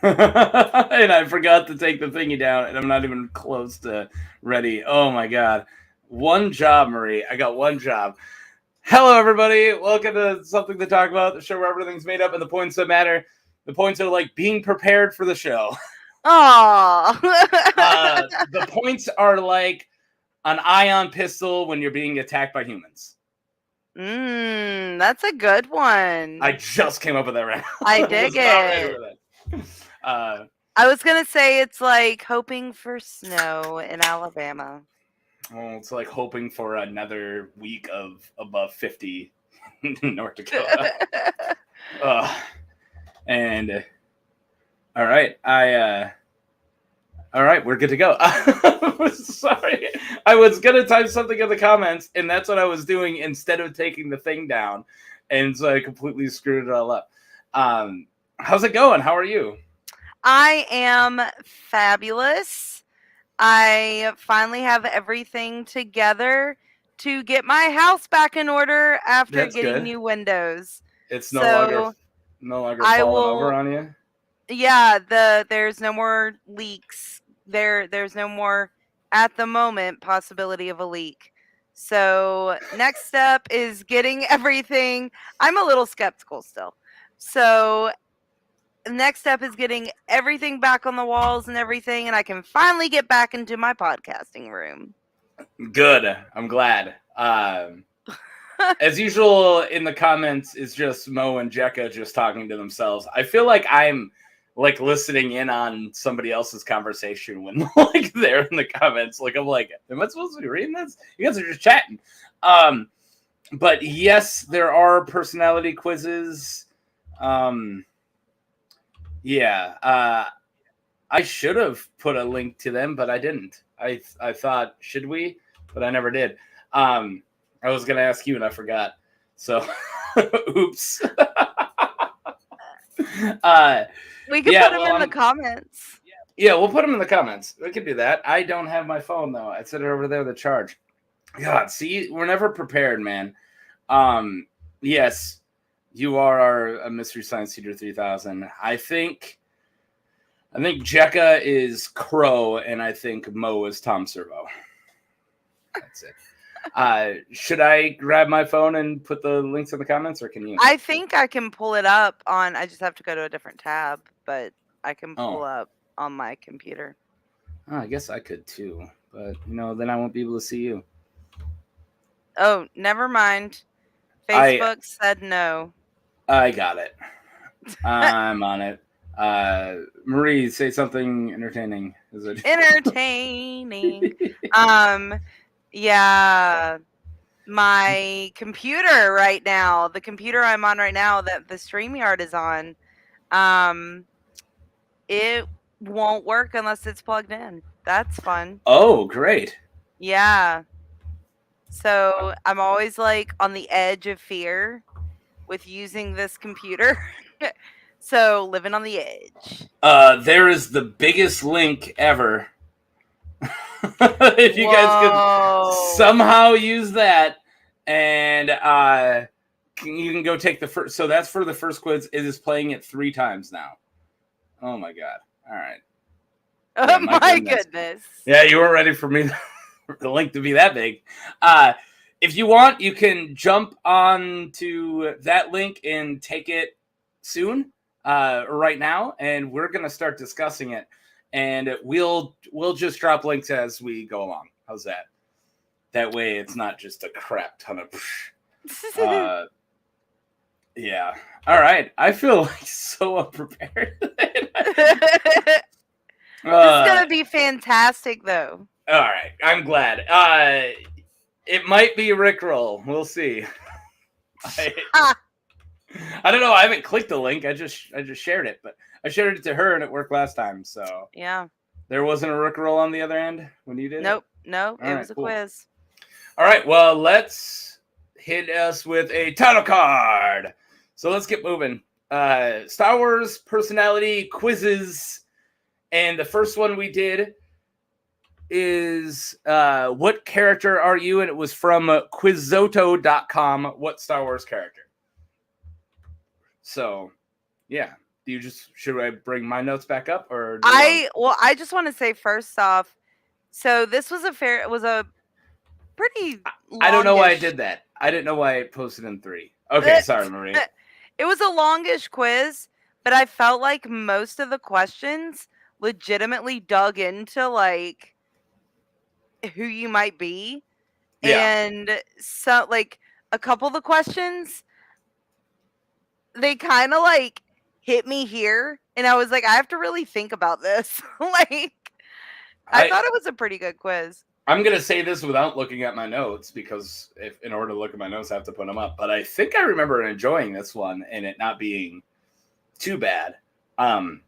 And I forgot to take the thingy down, and I'm not even close to ready. Oh my god. One job, Marie. I got one job. Hello, everybody. Welcome to Something to Talk About, the show where everything's made up and the points that matter. The points are like being prepared for the show. Aww. The points are like an ion pistol when you're being attacked by humans. That's a good one. I just came up with that right now. I dig it. I was going to say it's like hoping for snow in Alabama. Well, it's like hoping for another week of above 50 in North Dakota. And all right, all right, we're good to go. Sorry, I was gonna type something in the comments, and that's what I was doing instead of taking the thing down, and so I completely screwed it all up. How's it going? How are you? I am fabulous. I finally have everything together to get my house back in order after getting new windows. It's no longer falling over on you. Yeah, there's no more leaks. There's no more at the moment possibility of a leak. So next step is getting everything. I'm a little skeptical still. So next step is getting everything back on the walls and everything, and I can finally get back into my podcasting room. Good. I'm glad. As usual in the comments is just Mo and Jekka just talking to themselves. I feel like I'm like listening in on somebody else's conversation when like they're in the comments. Like I'm like, am I supposed to be reading this? You guys are just chatting. But yes, there are personality quizzes. Yeah. I should have put a link to them, but I didn't. I thought, should we? But I never did. I was going to ask you and I forgot. So, oops. We can put them in the comments. Yeah, we'll put them in the comments. We can do that. I don't have my phone, though. I set it over there to charge. God, see, we're never prepared, man. Yes, you are a Mystery Science Theater 3000. I think Jekka is Crow, and I think Mo is Tom Servo. That's it. Should I grab my phone and put the links in the comments, or can you? I think I can pull it up on. I just have to go to a different tab, but I can pull up on my computer. Oh, I guess I could too, but then I won't be able to see you. Oh, never mind. Facebook said no. I got it. I'm on it. Marie, say something entertaining. Is it entertaining? Yeah. My computer right now, the computer I'm on right now that the StreamYard is on, it won't work unless it's plugged in. That's fun. Oh, great. Yeah. So I'm always like on the edge of fear with using this computer. So living on the edge. There is the biggest link ever. If you guys could somehow use that, and you can go take the first. So that's for the first quiz. It is playing it 3 times now. Oh my god! All right. Oh my goodness. Yeah, you weren't ready for me the link to be that big. If you want, you can jump on to that link and take it soon, right now, and we're gonna start discussing it. And we'll just drop links as we go along. How's that? That way it's not just a crap ton of yeah. All right. I feel like so unprepared. It's gonna be fantastic though. All right. I'm glad. It might be Rickroll. We'll see. I don't know. I haven't clicked the link. I just shared it, but I shared it to her and it worked last time. So yeah, there wasn't a Rickroll on the other end when you did. Nope. It was a quiz. All right. Well, let's hit us with a title card. So let's get moving. Star Wars personality quizzes, and the first one we did is what character are you? And it was from Quizzoto.com. What Star Wars character? So, yeah. should I bring my notes back up, or do you want... I just want to say first off, so this was a pretty I don't know why I longish. did that. I didn't know why I posted in 3. Okay, sorry, Marie. It was a longish quiz, but I felt like most of the questions legitimately dug into like who you might be. Yeah. And so like a couple of the questions, they kind of like hit me here, and I was like, I have to really think about this. Like I thought it was a pretty good quiz. I'm going to say this without looking at my notes, because in order to look at my notes, I have to put them up. But I think I remember enjoying this one and it not being too bad. And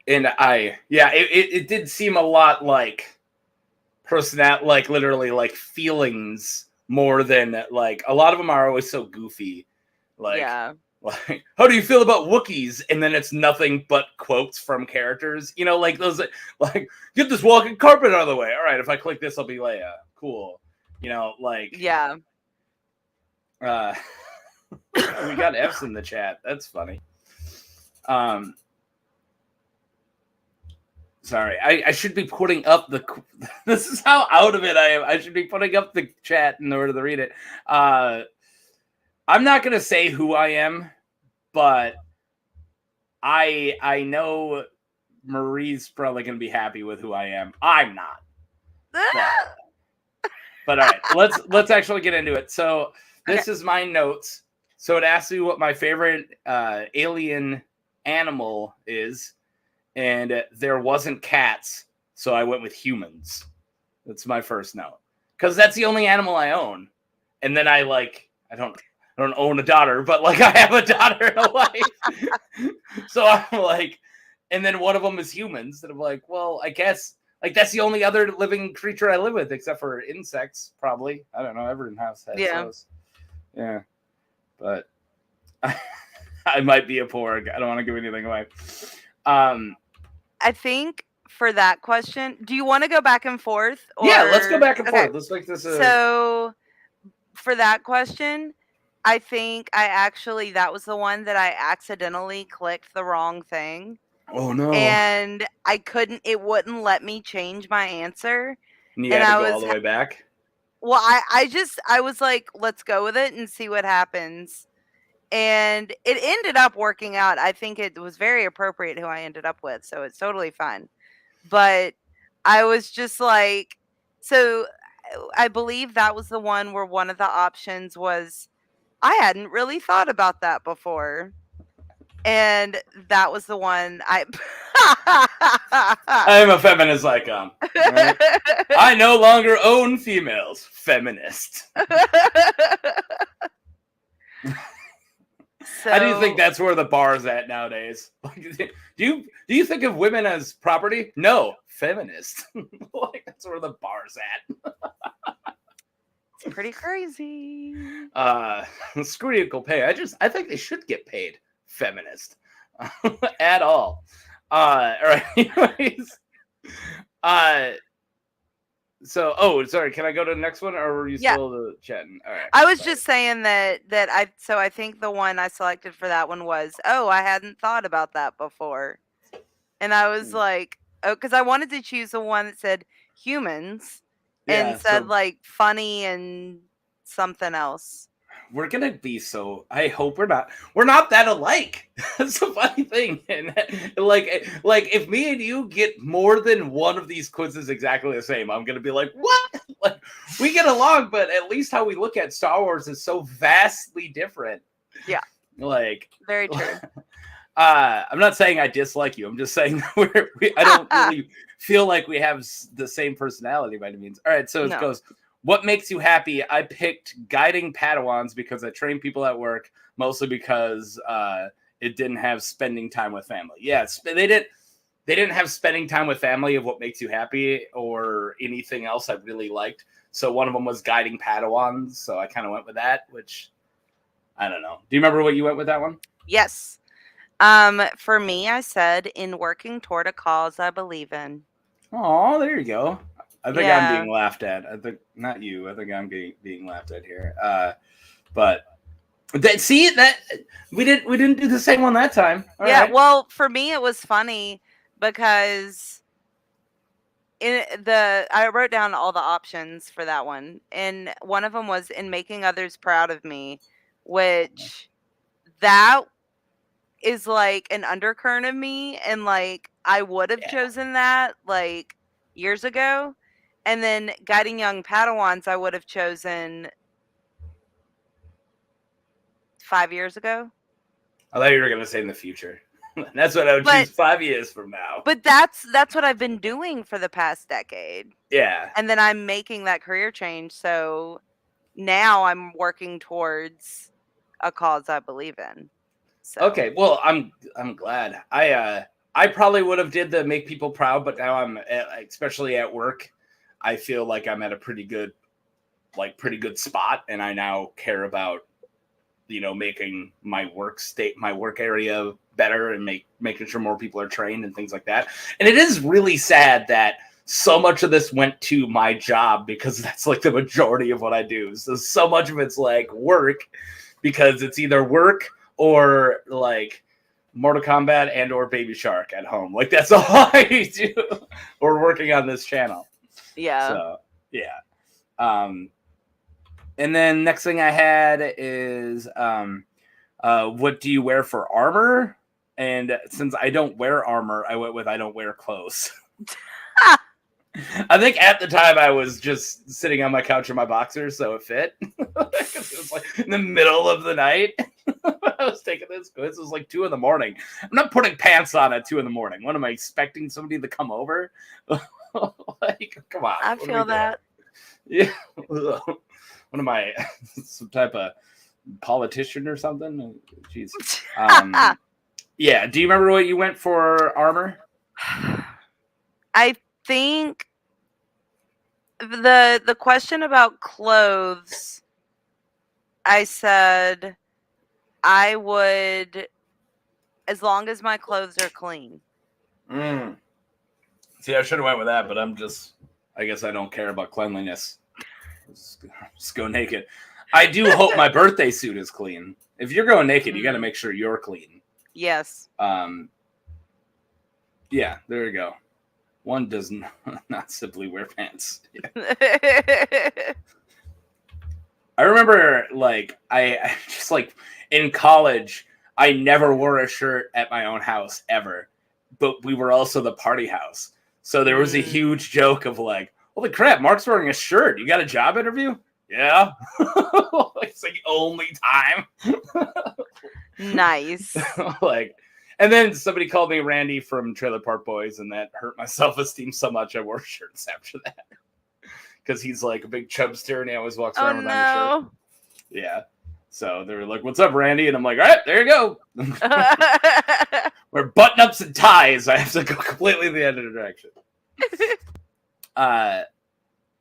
it did seem a lot like like literally like feelings more than like a lot of them are always so goofy. Like, yeah. Like, how do you feel about Wookiees? And then it's nothing but quotes from characters. You know, like those, like, get this walking carpet out of the way. All right, if I click this, I'll be Leia. Cool. You know, like... Yeah. We got F's in the chat. That's funny. Sorry, I should be putting up the... This is how out of it I am. I should be putting up the chat in order to read it. I'm not going to say who I am, but I know Marie's probably going to be happy with who I am. I'm not. But all right, let's actually get into it. So this is my notes. So it asks me what my favorite alien animal is, and there wasn't cats, so I went with humans. That's my first note, because that's the only animal I own. And then I don't own a daughter, but like I have a daughter and a wife. So I'm like, and then one of them is humans. And I'm like, well, I guess like that's the only other living creature I live with, except for insects, probably. I don't know. Everyone has those. Yeah. But I might be a porg. I don't want to give anything away. I think for that question, do you want to go back and forth? Or... Yeah, let's go back and forth. Let's make this So for that question, I think that was the one that I accidentally clicked the wrong thing. Oh no. And it wouldn't let me change my answer. And you had to go all the way back? Well, I was like, let's go with it and see what happens. And it ended up working out. I think it was very appropriate who I ended up with, so it's totally fine. But I was just like, so I believe that was the one where one of the options was, I hadn't really thought about that before. And that was the one I am a feminist icon. Right? I no longer own females. Feminist. How do you think that's where the bar's at nowadays? Do you think of women as property? No, feminist. Like that's where the bar's at. It's pretty crazy. Screw equal pay. I think they should get paid. Feminist. At all. All right. Anyways. So, sorry. Can I go to the next one, or were you still chatting? All right. I was just saying that I think the one I selected for that one was, I hadn't thought about that before, and I was like, because I wanted to choose the one that said humans and said like funny and something else. We're gonna be so. I hope we're not that alike. That's a funny thing. And like if me and you get more than one of these quizzes exactly the same, I'm gonna be like, what? Like we get along, but at least how we look at Star Wars is so vastly different. Yeah. Like very true. I'm not saying I dislike you. I'm just saying I don't really feel like we have the same personality by any means. All right, so it goes. What makes you happy? I picked guiding Padawans because I train people at work, mostly because it didn't have spending time with family. Yeah, they didn't have spending time with family of what makes you happy or anything else I really liked. So one of them was guiding Padawans, so I kind of went with that, which I don't know. Do you remember what you went with that one? Yes. For me, I said, in working toward a cause I believe in. Oh, there you go. I think I'm being laughed at. I think not you. I think I'm being laughed at here. But See that we didn't do the same one that time. All Yeah, right. well, for me it was funny because I wrote down all the options for that one, and one of them was in making others proud of me, which that is like an undercurrent of me, and like I would have Yeah. chosen that like years ago. And then guiding young Padawans I would have chosen 5 years ago. I thought you were gonna say in the future. That's what I would But choose 5 years from now. that's what I've been doing for the past decade. Yeah. And then I'm making that career change, so now I'm working towards a cause I believe in. So Okay. Well, I'm glad. I probably would have did the make people proud, but now especially at work, I feel like I'm at a pretty good spot, and I now care about making my work area better, and making sure more people are trained and things like that. And it is really sad that so much of this went to my job, because that's like the majority of what I do. So much of it's like work, because it's either work or like Mortal Kombat and or Baby Shark at home. Like that's all I do. Or working on this channel. yeah. So yeah. And then next thing I had is what do you wear for armor? And since I don't wear armor, I went with I don't wear clothes. I think at the time I was just sitting on my couch in my boxers, so it fit. It was like in the middle of the night. I was taking this quiz. It was like 2 a.m. I'm not putting pants on at 2 a.m. What am I expecting somebody to come over? Like, come on. I feel that. Yeah. What am I? Some type of politician or something? Jeez. Yeah. Do you remember what you went for armor? I think the question about clothes, I said I would, as long as my clothes are clean. See, I should have went with that, but I guess I don't care about cleanliness. Just go naked. I do hope my birthday suit is clean. If you're going naked, you got to make sure you're clean. Yes. Yeah, there you go. One does not simply wear pants. I remember, like, I just, like, in college, I never wore a shirt at my own house, ever. But we were also the party house. So there was a huge joke of, like, holy crap, Mark's wearing a shirt. You got a job interview? Yeah. It's the only time. Nice. Like, and then somebody called me Randy from Trailer Park Boys, and that hurt my self-esteem so much I wore shirts after that. Because he's like a big chubster, and he always walks around with a shirt. Yeah. So they were like, "What's up, Randy?" And I'm like, "All right, there you go." We're button-ups and ties. I have to go completely the other direction.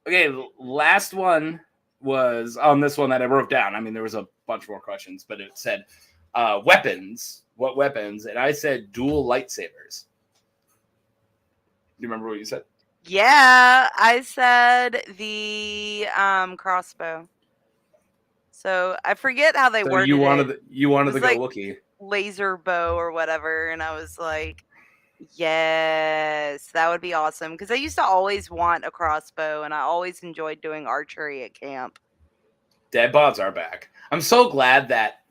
Okay, last one was on this one that I wrote down. I mean, there was a bunch more questions, but it said weapons. What weapons? And I said dual lightsabers. Do you remember what you said? Yeah, I said the crossbow. So I forget how they worded it. You wanted to go like Wookiee. Laser bow or whatever, and I was like, yes, that would be awesome, because I used to always want a crossbow, and I always enjoyed doing archery at camp. Dad bods are back. I'm so glad that,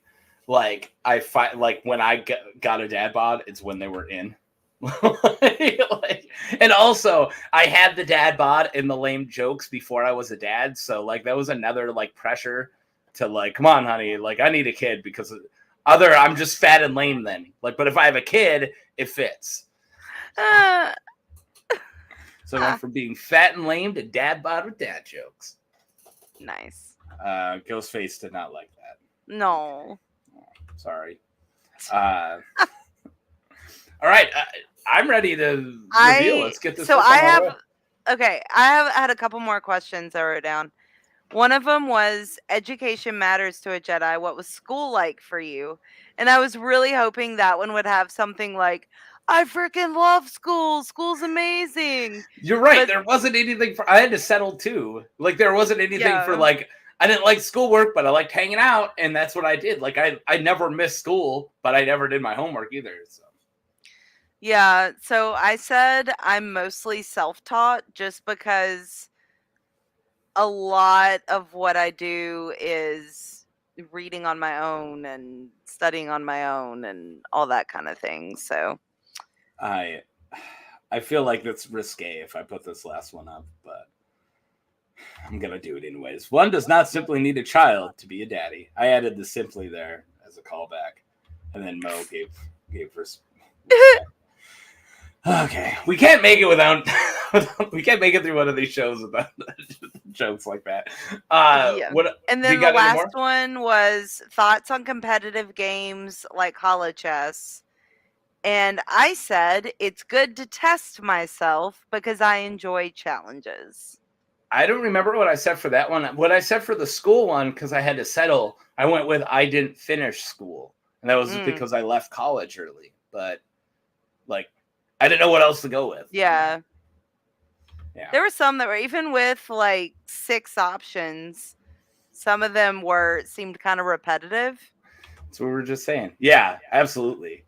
like, when I got a dad bod, it's when they were in. Like, and also, I had the dad bod and the lame jokes before I was a dad, so like that was another like pressure to like, come on, honey, like I need a kid, because I'm just fat and lame then. Like, but if I have a kid, it fits. So I went from being fat and lame to dad bod with dad jokes. Nice. Ghostface did not like that. No. Oh, sorry. All right. I'm ready to reveal. Let's get this. So I have had a couple more questions I wrote down. One of them was education matters to a Jedi. What was school like for you? And I was really hoping that one would have something like, I freaking love school. School's amazing. You're right. But there wasn't anything I had to settle too. Like there wasn't anything for like I didn't like schoolwork, but I liked hanging out, and that's what I did. Like I never missed school, but I never did my homework either. So Yeah, so I said I'm mostly self-taught just because a lot of what I do is reading on my own and studying on my own and all that kind of thing. So I feel like that's risque if I put this last one up, but I'm gonna do it anyways. One does not simply need a child to be a daddy. I added the simply there as a callback, and then Mo gave her. Okay, we can't make it without. We can't make it through one of these shows without jokes like that. yeah. What? And then the last one was thoughts on competitive games like Hollow Chess. And I said it's good to test myself because I enjoy challenges. I don't remember what I said for that one. What I said for the school one, because I had to settle, I went with I didn't finish school. And that was because I left college early. But, like, I didn't know what else to go with. Yeah. Yeah. There were some that were, even with, like, 6 options, some of them seemed kind of repetitive. That's what we were just saying. Yeah, absolutely.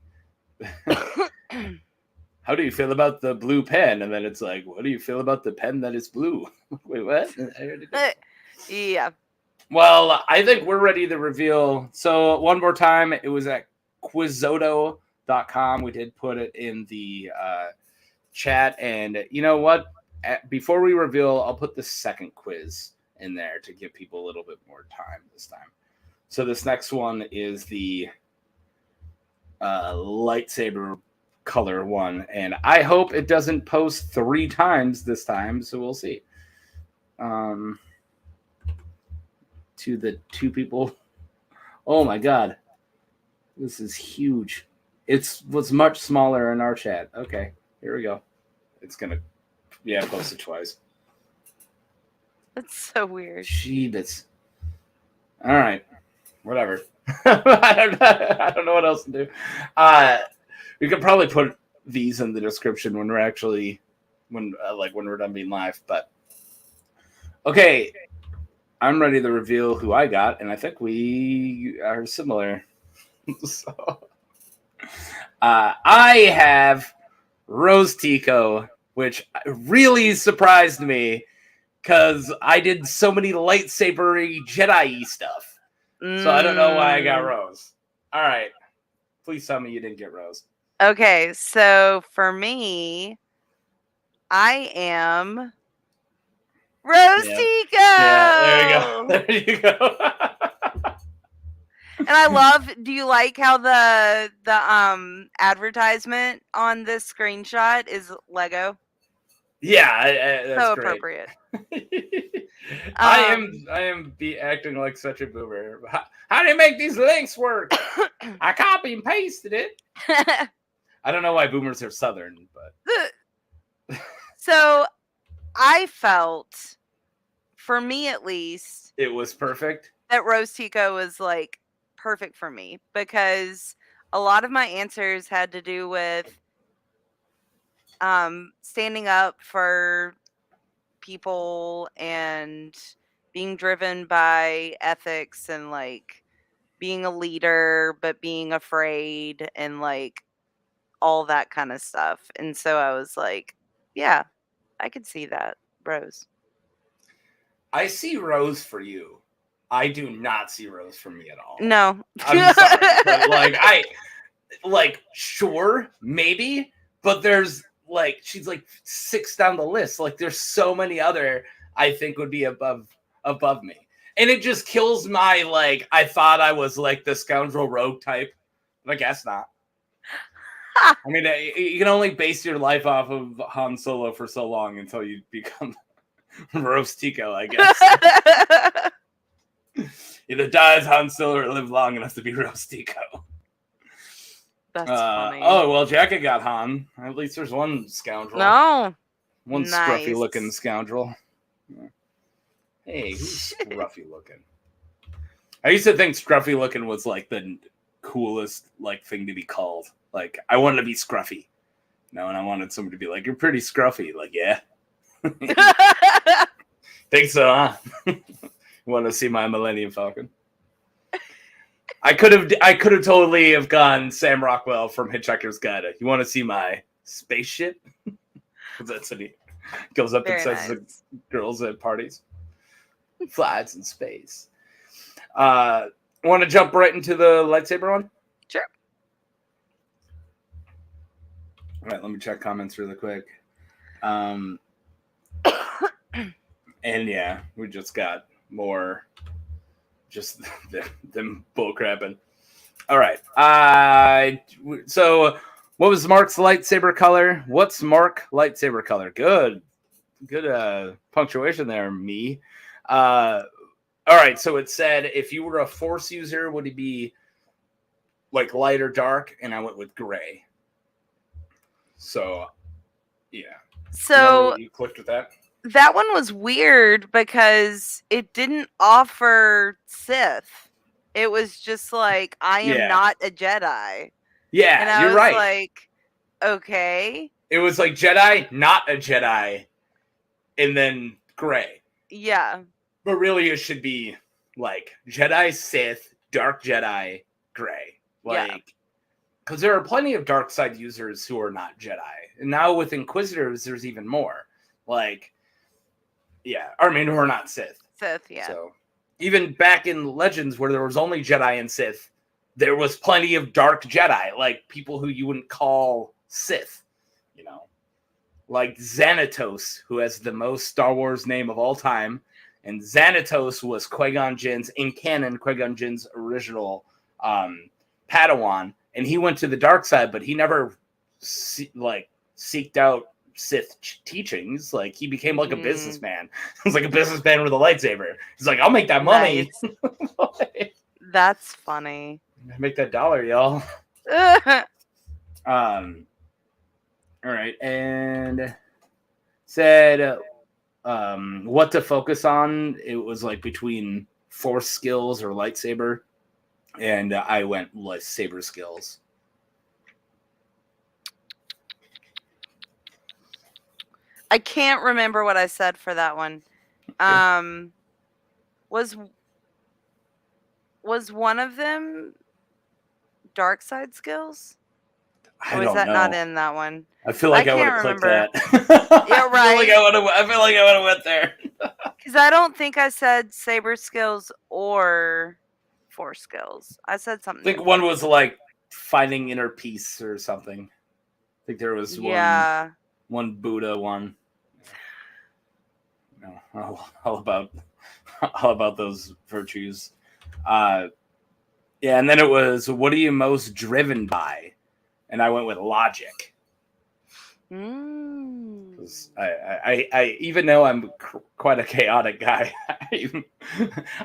How do you feel about the blue pen? And then it's like, what do you feel about the pen that is blue? Wait, what? Yeah. Well, I think we're ready to reveal. So one more time, it was at Quizzoto.com. We did put it in the chat. And you know what? Before we reveal, I'll put the second quiz in there to give people a little bit more time this time. So this next one is the lightsaber color one, and I hope it doesn't post 3 times this time, so we'll see. To the 2 people. Oh my god, this is huge. It was much smaller in our chat. Okay, here we go. It's gonna post it twice. That's so weird. Jeebus. All right, whatever. I don't know what else to do. We could probably put these in the description when we're actually when we're done being live. But okay, I'm ready to reveal who I got, and I think we are similar. So I have Rose Tico, which really surprised me because I did so many lightsaber-y Jedi-y stuff. So I don't know why I got Rose. All right. Please tell me you didn't get Rose. Okay, so for me, I am Rose Tico. Yeah, there you go. And I love, do you like how the advertisement on this screenshot is Lego? Yeah, that's so great. Appropriate. I am acting like such a boomer. How do you make these links work? I copy and pasted it. I don't know why boomers are Southern, but so I felt, for me at least, it was perfect. That Rose Tico was like perfect for me because a lot of my answers had to do with standing up for people and being driven by ethics and like being a leader but being afraid and like all that kind of stuff. And so I was like, yeah, I could see that, Rose. I see Rose for you. I do not see Rose for me at all. No. I'm sorry, but sure, maybe, but there's she's 6 down the list. Like there's so many other I think would be above me. And it just kills my I thought I was the scoundrel rogue type. But I guess not. I mean, you can only base your life off of Han Solo for so long until you become Rose Tico, I guess. Either die as Han Solo or live long enough to be Rose Tico. That's funny. Oh, well, Jackie got Han. At least there's one scoundrel. No. One scruffy-looking scoundrel. Hey, who's scruffy-looking? I used to think scruffy-looking was the coolest thing to be called. I wanted to be scruffy. And I wanted somebody to be like, you're pretty scruffy. Yeah. Think so, huh? Want to see my Millennium Falcon? I could have totally have gone Sam Rockwell from Hitchhiker's Guide. You want to see my spaceship? That's what he goes up Very and says nice. to girls at parties. Flies in space. Want to jump right into the lightsaber one? Sure. All right, let me check comments really quick. And yeah, we just got more just them bullcrapping. All right. So what was Mark's lightsaber color? What's Mark lightsaber color? Good punctuation there, me. All right, so it said if you were a Force user, would it be like light or dark? And I went with gray. So, yeah. So you clicked with that? that one was weird because it didn't offer Sith. It was just like, I am not a Jedi. Yeah, And I you're was right. like, okay. It was like Jedi, not a Jedi, and then gray. Yeah. But really, it should be like Jedi, Sith, Dark Jedi, gray. Like, because there are plenty of dark side users who are not Jedi. And now with Inquisitors, there's even more. Like, yeah, I mean, who are not Sith. Sith, yeah. So even back in Legends, where there was only Jedi and Sith, there was plenty of dark Jedi, like people who you wouldn't call Sith, you know, like Xanatos, who has the most Star Wars name of all time. And Xanatos was Qui-Gon Jinn's, in canon, Qui-Gon Jinn's original Padawan. And he went to the dark side, but he never seeked out Sith teachings. Like, he became like a businessman. He was like a businessman with a lightsaber. He's like, I'll make that money. Nice. That's funny. Make that dollar, y'all. All right, and said what to focus on. It was like between Force skills or lightsaber, and I went lightsaber skills. I can't remember what I said for that one. Was one of them dark side skills? Or was that not in that one? I feel like I would have clicked that. You're right. I feel like I would have went there. Because I don't think I said saber skills or Force skills. I said something. I think one was like finding inner peace or something. I think there was one Buddha one. No, all about those virtues. Yeah, and then it was, what are you most driven by? And I went with logic. I even though I'm quite a chaotic guy,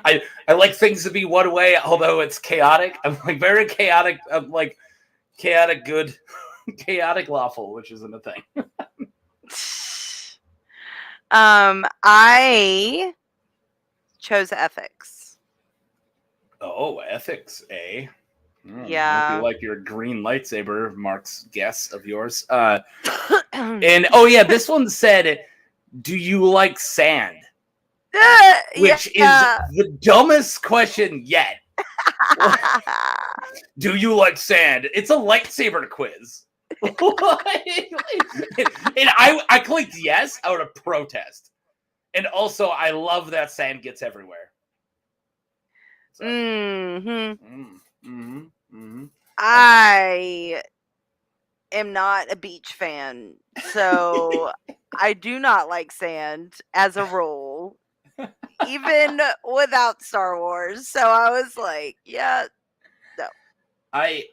I like things to be one way, although it's chaotic. I'm like very chaotic. I'm like chaotic good, chaotic lawful, which isn't a thing. I chose ethics. Oh, ethics, eh? Yeah. Hope you like your green lightsaber, Mark's guess of yours. And oh yeah, this one said, "Do you like sand?" Which is the dumbest question yet. Do you like sand? It's a lightsaber quiz. And I clicked yes out of protest. And also, I love that sand gets everywhere. So. I am not a beach fan, so I do not like sand as a rule, even without Star Wars. So I was like, yeah, no. I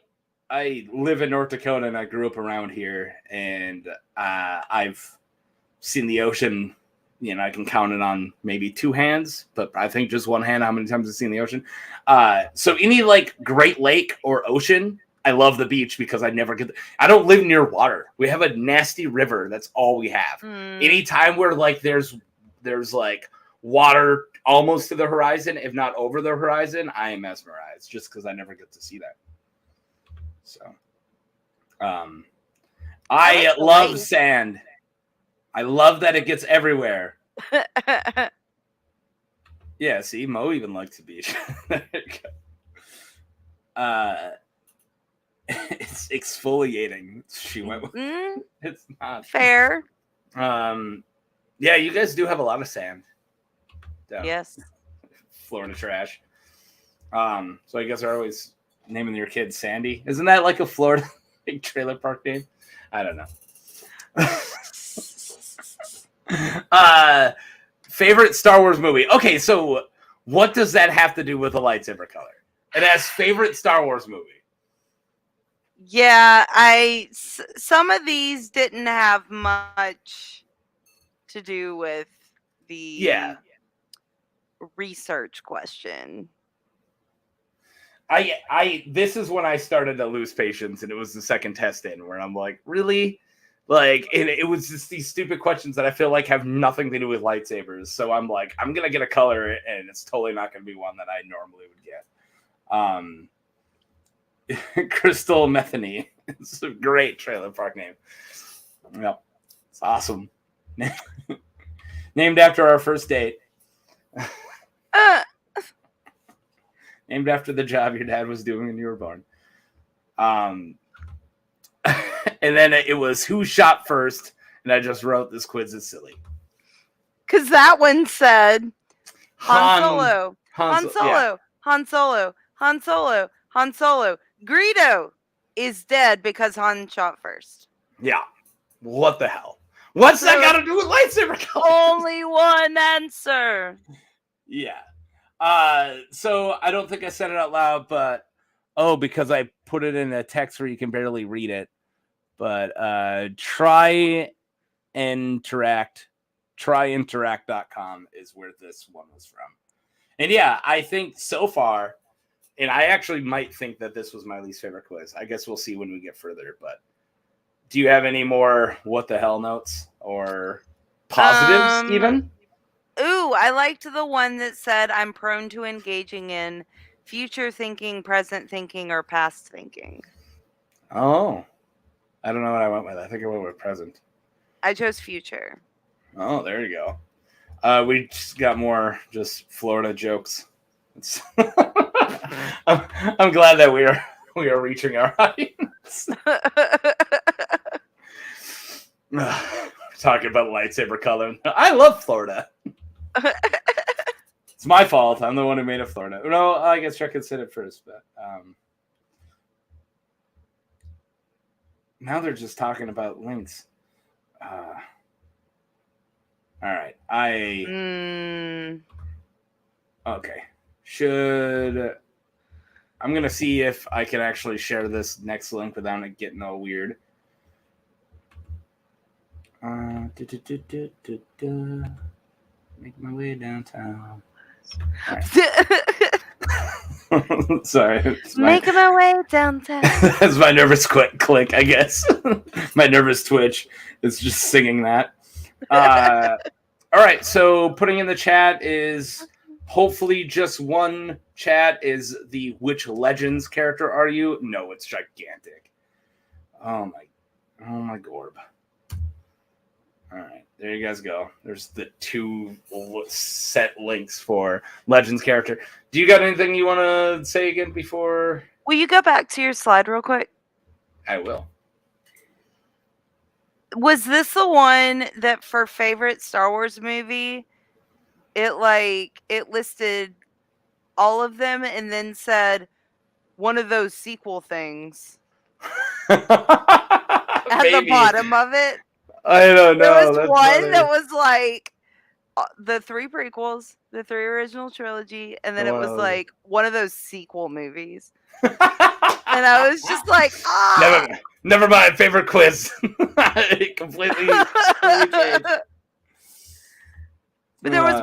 live in North Dakota and I grew up around here, and I've seen the ocean. You know, I can count it on maybe two hands, but I think just one hand how many times I've seen the ocean. So any like Great Lake or ocean, I love the beach because I never get. I don't live near water. We have a nasty river. That's all we have. Anytime where like there's like water almost to the horizon, if not over the horizon, I am mesmerized just because I never get to see that. So, I love sand. I love that it gets everywhere. Yeah, see, Mo even likes the beach. There you go. It's exfoliating. She went with it's not fair. Yeah, you guys do have a lot of sand down Yes. Florida trash. So I guess they're always naming your kid Sandy. Isn't that like a Florida trailer park name? I don't know. Favorite Star Wars movie. Okay, so what does that have to do with a lightsaber color? It has favorite Star Wars movie. Yeah, some of these didn't have much to do with the research question. This is when I started to lose patience, and it was the second test in where I'm like, really? Like, and it was just these stupid questions that I feel like have nothing to do with lightsabers. So I'm like, I'm gonna get a color, and it's totally not gonna be one that I normally would get. Crystal Metheny. It's a great trailer park name. Yep, it's awesome. Named after our first date. Named after the job your dad was doing when you were born. And then it was who shot first, and I just wrote this quiz is silly. Because that one said Han Solo. Yeah. Han Solo. Greedo is dead because Han shot first. Yeah. What the hell? What's that got to do with lightsaber colors? Only one answer. Yeah. So I don't think I said it out loud, but because I put it in a text where you can barely read it. But tryinteract.com is where this one was from. And yeah, I think so far, and I actually might think that this was my least favorite quiz. I guess we'll see when we get further, but do you have any more what the hell notes or positives even? Ooh, I liked the one that said I'm prone to engaging in future thinking, present thinking, or past thinking. Oh, I don't know what I went with. I think I went with present. I chose future. Oh, there you go. We just got more just Florida jokes. I'm glad that we are reaching our audience. Talking about lightsaber color. I love Florida. It's my fault. I'm the one who made it Florida. No, I guess Chuck had said it first, but now they're just talking about links. All right. Okay. I'm going to see if I can actually share this next link without it getting all weird. Make my way downtown. Right. Sorry. Making my way downtown. That's my nervous click, I guess. My nervous twitch is just singing that. All right, so putting in the chat is hopefully just one chat is the which Legends character are you? No, it's gigantic. Oh my gorb. All right, there you guys go. There's the two set links for Legends character. Do you got anything you want to say again before? Will you go back to your slide real quick? I will. Was this the one that for favorite Star Wars movie, it listed all of them and then said one of those sequel things at the bottom of it? I don't know. There was one that was like the 3 prequels, the 3 original trilogy, and then it was like one of those sequel movies. And I was just like, Never mind. Favorite quiz. It completely changed. But there was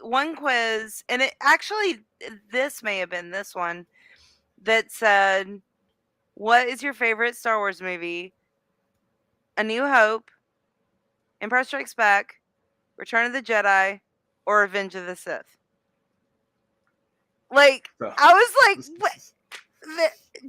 one quiz, and it actually, this may have been this one, that said, what is your favorite Star Wars movie? A New Hope, Empire Strikes Back, Return of the Jedi, or Revenge of the Sith? I was like, what?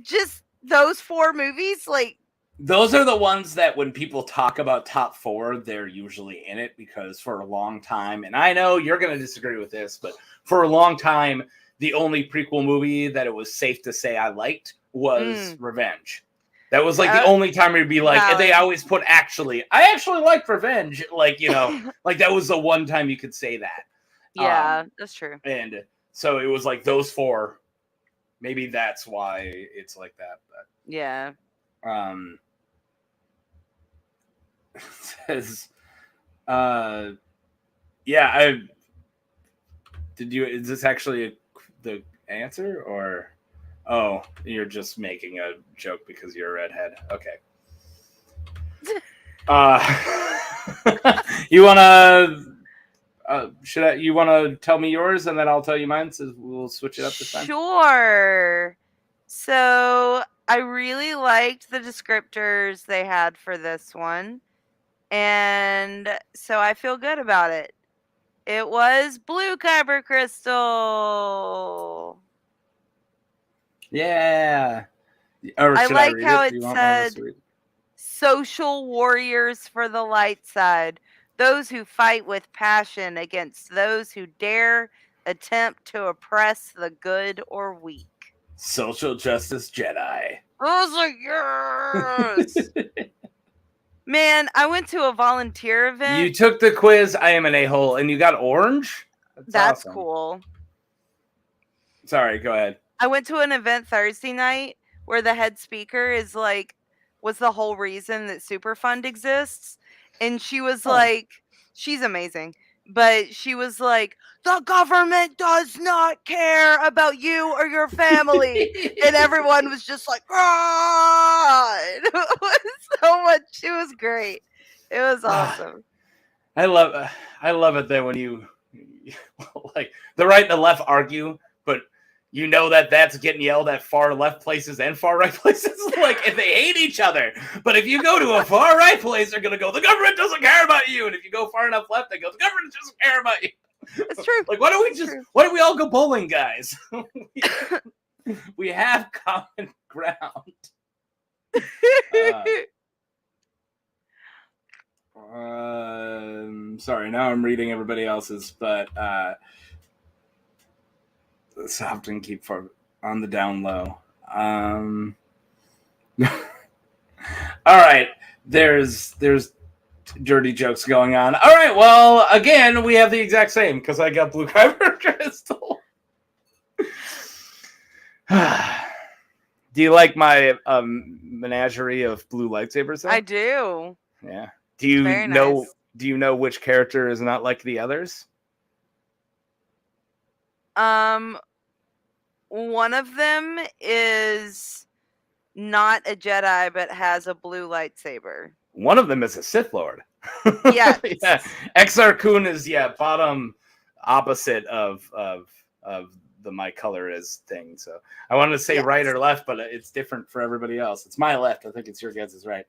Just those 4 movies? Like, Those are the ones that when people talk about top 4, they're usually in it because for a long time, and I know you're going to disagree with this, but for a long time, the only prequel movie that it was safe to say I liked was Revenge. That was like the only time we'd be like, and they always put I actually liked Revenge. Like, like that was the one time you could say that. Yeah, that's true. And so it was like those 4. Maybe that's why it's like that. But yeah. Says, is this actually the answer or, oh, you're just making a joke because you're a redhead? Okay. You want to, you want to tell me yours and then I'll tell you mine so we'll switch it up this time? Sure. So I really liked the descriptors they had for this one. And so I feel good about it. It was blue kyber crystal. Yeah. I like how it said social warriors for the light side. Those who fight with passion against those who dare attempt to oppress the good or weak. Social justice Jedi. I was like, yes! Man, I went to a volunteer event. You took the quiz, I am an a-hole, and you got orange? That's awesome. Cool. Sorry, go ahead. I went to an event Thursday night where the head speaker was the whole reason that Superfund exists. And she was like, she's amazing. But she was like, the government does not care about you or your family. And everyone was just like, God. It was so much. It was great. It was awesome. I love it that when you like the right and the left argue, but you know that's getting yelled at far left places and far right places. Like if they hate each other, but if you go to a far right place, they're gonna go, the government doesn't care about you, and if you go far enough left, they go, the government doesn't care about you. It's true. Like why don't we all go bowling, guys? We have common ground. Sorry, now I'm reading everybody else's, but soft and keep on the down low. All right, there's dirty jokes going on. All right, well, again, we have the exact same because I got blue kyber crystal. Do you like my menagerie of blue lightsabers? Though? I do. Yeah. Do you know? Nice. Do you know which character is not like the others? One of them is not a Jedi, but has a blue lightsaber. One of them is a Sith Lord. Yes. Yeah. Exar Kun is bottom opposite of the my color is thing. So I wanted to say right or left, but it's different for everybody else. It's my left. I think it's your guys' right.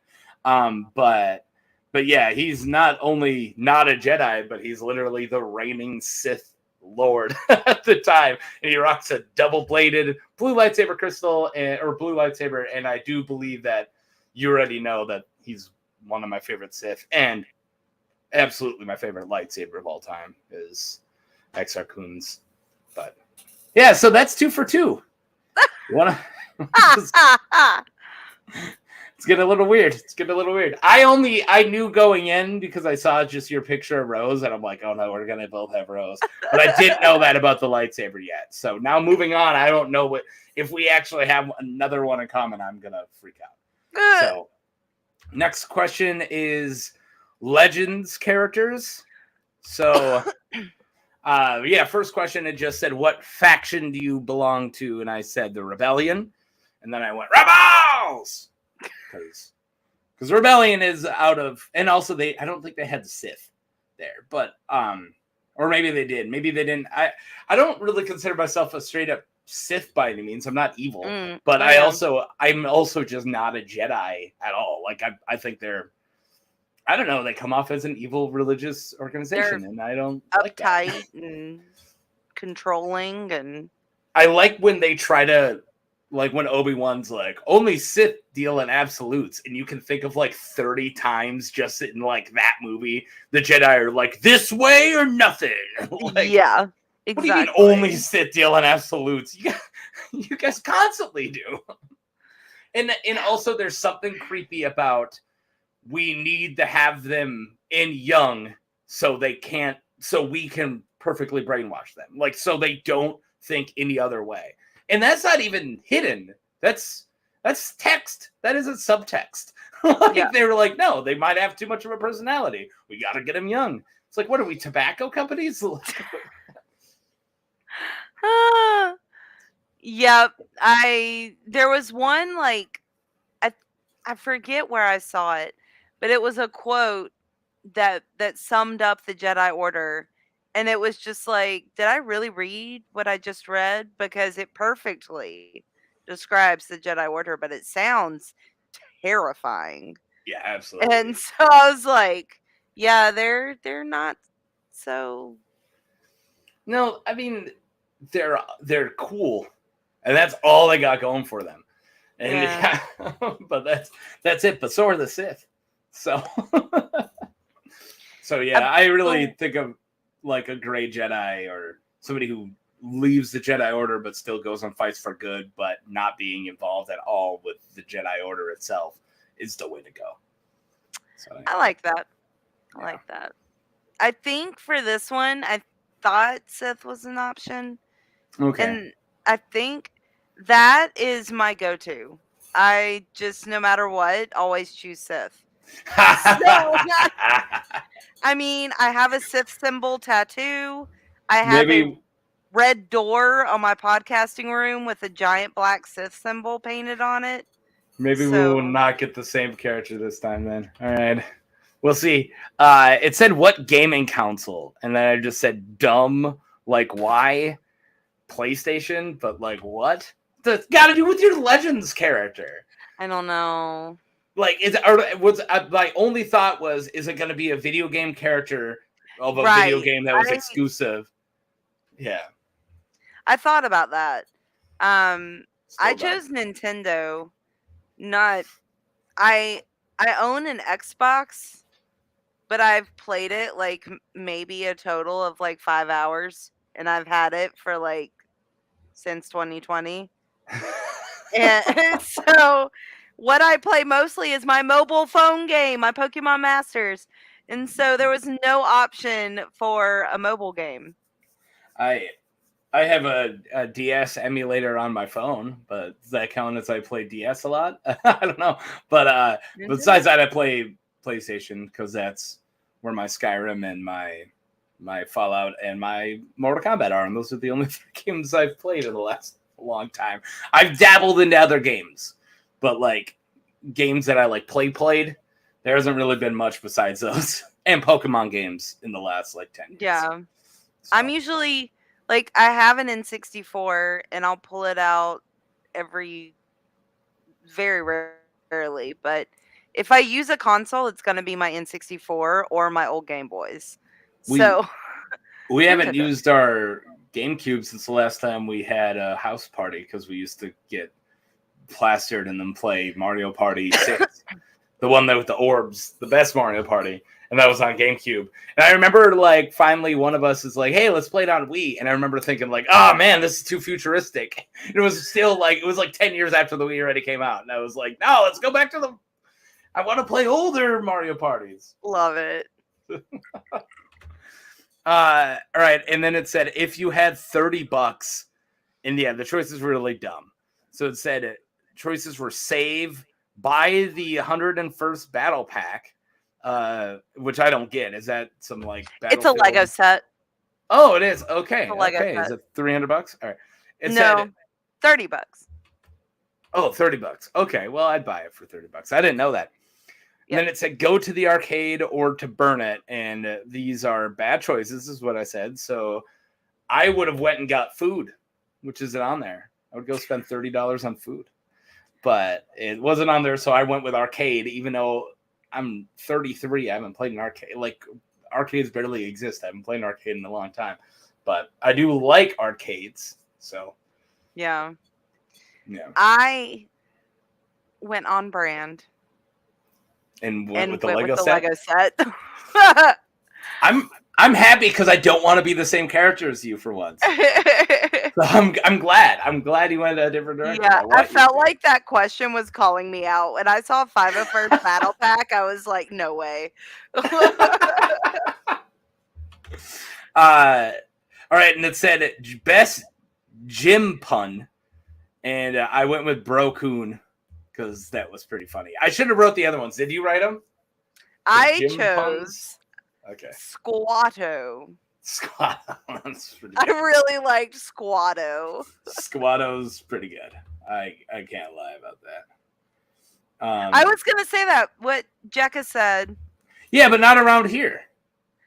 But yeah, he's not only not a Jedi, but he's literally the reigning Sith Lord at the time. And he rocks a double-bladed blue lightsaber crystal or blue lightsaber. And I do believe that you already know that he's one of my favorite Sith and absolutely my favorite lightsaber of all time is Exar Kun's. But yeah, so that's 2 for 2. It's getting a little weird. I knew going in because I saw just your picture of Rose, and I'm like, oh no, we're gonna both have Rose. But I didn't know that about the lightsaber yet. So now moving on, I don't know if we actually have another one in common. I'm gonna freak out. So next question is Legends characters. So first question, it just said, what faction do you belong to? And I said the Rebellion, and then I went Rebels. Because Rebellion is out of, and also I don't think they had the Sith there, but or maybe they did, maybe they didn't. I don't really consider myself a straight up Sith by any means. I'm not evil, but I'm also just not a Jedi at all. Like I think they're, I don't know, they come off as an evil religious organization, and I don't like that. Uptight and controlling, and I like when they try to like when Obi-Wan's like, only Sith deal in absolutes, and you can think of like 30 times just in like that movie, the Jedi are like, this way or nothing. Like, yeah, exactly. what do you mean only Sith deal in absolutes? You guys constantly do. And also there's something creepy about we need to have them in young so we can perfectly brainwash them. Like, so they don't think any other way. And that's not even hidden. That's text. That isn't subtext. They were like, no, they might have too much of a personality. We got to get them young. It's like, what are we, tobacco companies? Yep. There was one, like, I forget where I saw it, but it was a quote that summed up the Jedi Order. And it was just like, did I really read what I just read? Because it perfectly describes the Jedi Order, but it sounds terrifying. Yeah, absolutely. And so I was like, yeah, they're not so. No, I mean, they're cool, and that's all they got going for them. And Yeah. but that's it. But so are the Sith. So yeah, I really think of like a gray Jedi or somebody who leaves the Jedi Order but still goes on fights for good, but not being involved at all with the Jedi Order itself is the way to go. So yeah. I like that. I like that. I think for this one, I thought Sith was an option. Okay. And I think that is my go-to. I just, no matter what, always choose Sith. I mean, I have a Sith symbol tattoo. I have a red door on my podcasting room with a giant black Sith symbol painted on it. Maybe we will not get the same character this time then. All right. We'll see. It said what gaming console, and then I just said dumb, like why PlayStation, but like what? That's got to do with your Legends character. I don't know. Like, my only thought was, is it going to be a video game character of a video game that was exclusive? Yeah. I thought about that. I chose Nintendo. Not, I own an Xbox, but I've played it like maybe a total of like 5 hours, and I've had it for like since 2020. And so what I play mostly is my mobile phone game, my Pokemon Masters. And so there was no option for a mobile game. I have a DS emulator on my phone, but does that count as I play DS a lot? I don't know. But besides that, I play PlayStation because that's where my Skyrim and my Fallout and my Mortal Kombat are. And those are the only 3 games I've played in the last long time. I've dabbled into other games, but like games that I like played, there hasn't really been much besides those and Pokemon games in the last like 10 years. Yeah. So. I'm usually like, I have an N64 and I'll pull it out very rarely, but if I use a console, it's going to be my N64 or my old Game Boys. We haven't used our GameCube since the last time we had a house party because we used to get plastered and then play Mario Party 6, the one that with the orbs, the best Mario Party, and that was on GameCube. And I remember like finally one of us is like, "Hey, let's play it on Wii." And I remember thinking like, "Oh man, this is too futuristic." It was still like 10 years after the Wii already came out, and I was like, "No, let's go back to I want to play older Mario parties." Love it. All right, and then it said if you had $30, and yeah, the choices were really dumb. So it said choices were save, buy the 101st battle pack, which I don't get. Is that some like It's a Lego set. Oh, it is. Okay. It's a Lego set. Is it $300? All right. It said $30. Oh, $30. Okay. Well, I'd buy it for $30. I didn't know that. And then it said go to the arcade or to burn it, and these are bad choices, is what I said. So I would have went and got food, which isn't on there. I would go spend $30 on food, but it wasn't on there. So I went with arcade, even though I'm 33. I haven't played an arcade. Like arcades barely exist. I haven't played an arcade in a long time, but I do like arcades. So yeah. Yeah. I went on brand And went with the went Lego with the set. Lego set. I'm happy because I don't want to be the same character as you for once. So I'm glad. I'm glad you went a different direction. Yeah, I want you felt to. like that question was calling me out. When I saw 501st Battle Pack, I was like, no way. All right, and it said best gym pun, and I went with Bro Coon because that was pretty funny. I should have wrote the other ones. Did you write them? I Gym puns? chose Okay. Squatto. Squat. That's pretty I good. really liked Squatto. Squatto's pretty good. I can't lie about that. I was gonna say that what Jekka said. Yeah, but not around here.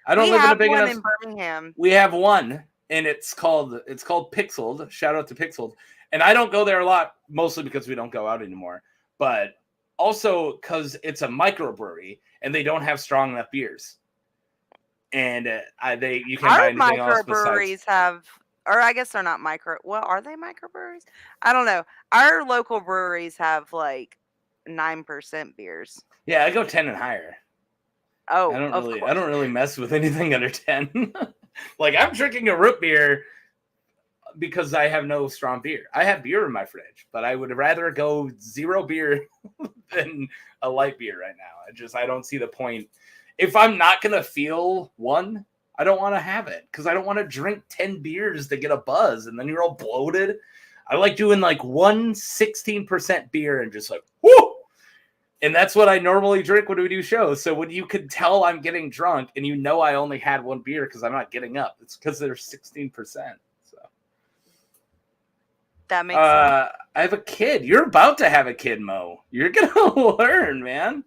I don't We live in a have big one enough. in Birmingham. We have one, and it's called Pixeled. Shout out to Pixeled. And I don't go there a lot, mostly because we don't go out anymore, but also because it's a microbrewery and they don't have strong enough beers. And you can't buy Our anything else besides. microbreweries have, or I guess they're not micro. Well, are they microbreweries? I don't know. Our local breweries have like 9% beers. Yeah, I go 10 and higher. Oh, I of don't course. really mess with anything under 10. Like I'm drinking a root beer because I have no strong beer. I have beer in my fridge, but I would rather go 0 beer than a light beer right now. I don't see the point. If I'm not going to feel one, I don't want to have it because I don't want to drink 10 beers to get a buzz and then you're all bloated. I like doing like 16% beer and just like, whoo! And that's what I normally drink when we do shows. So when you could tell I'm getting drunk and you know I only had 1 beer because I'm not getting up, it's because they're 16%. So That makes sense. I have a kid. You're about to have a kid, Mo. You're gonna learn, man.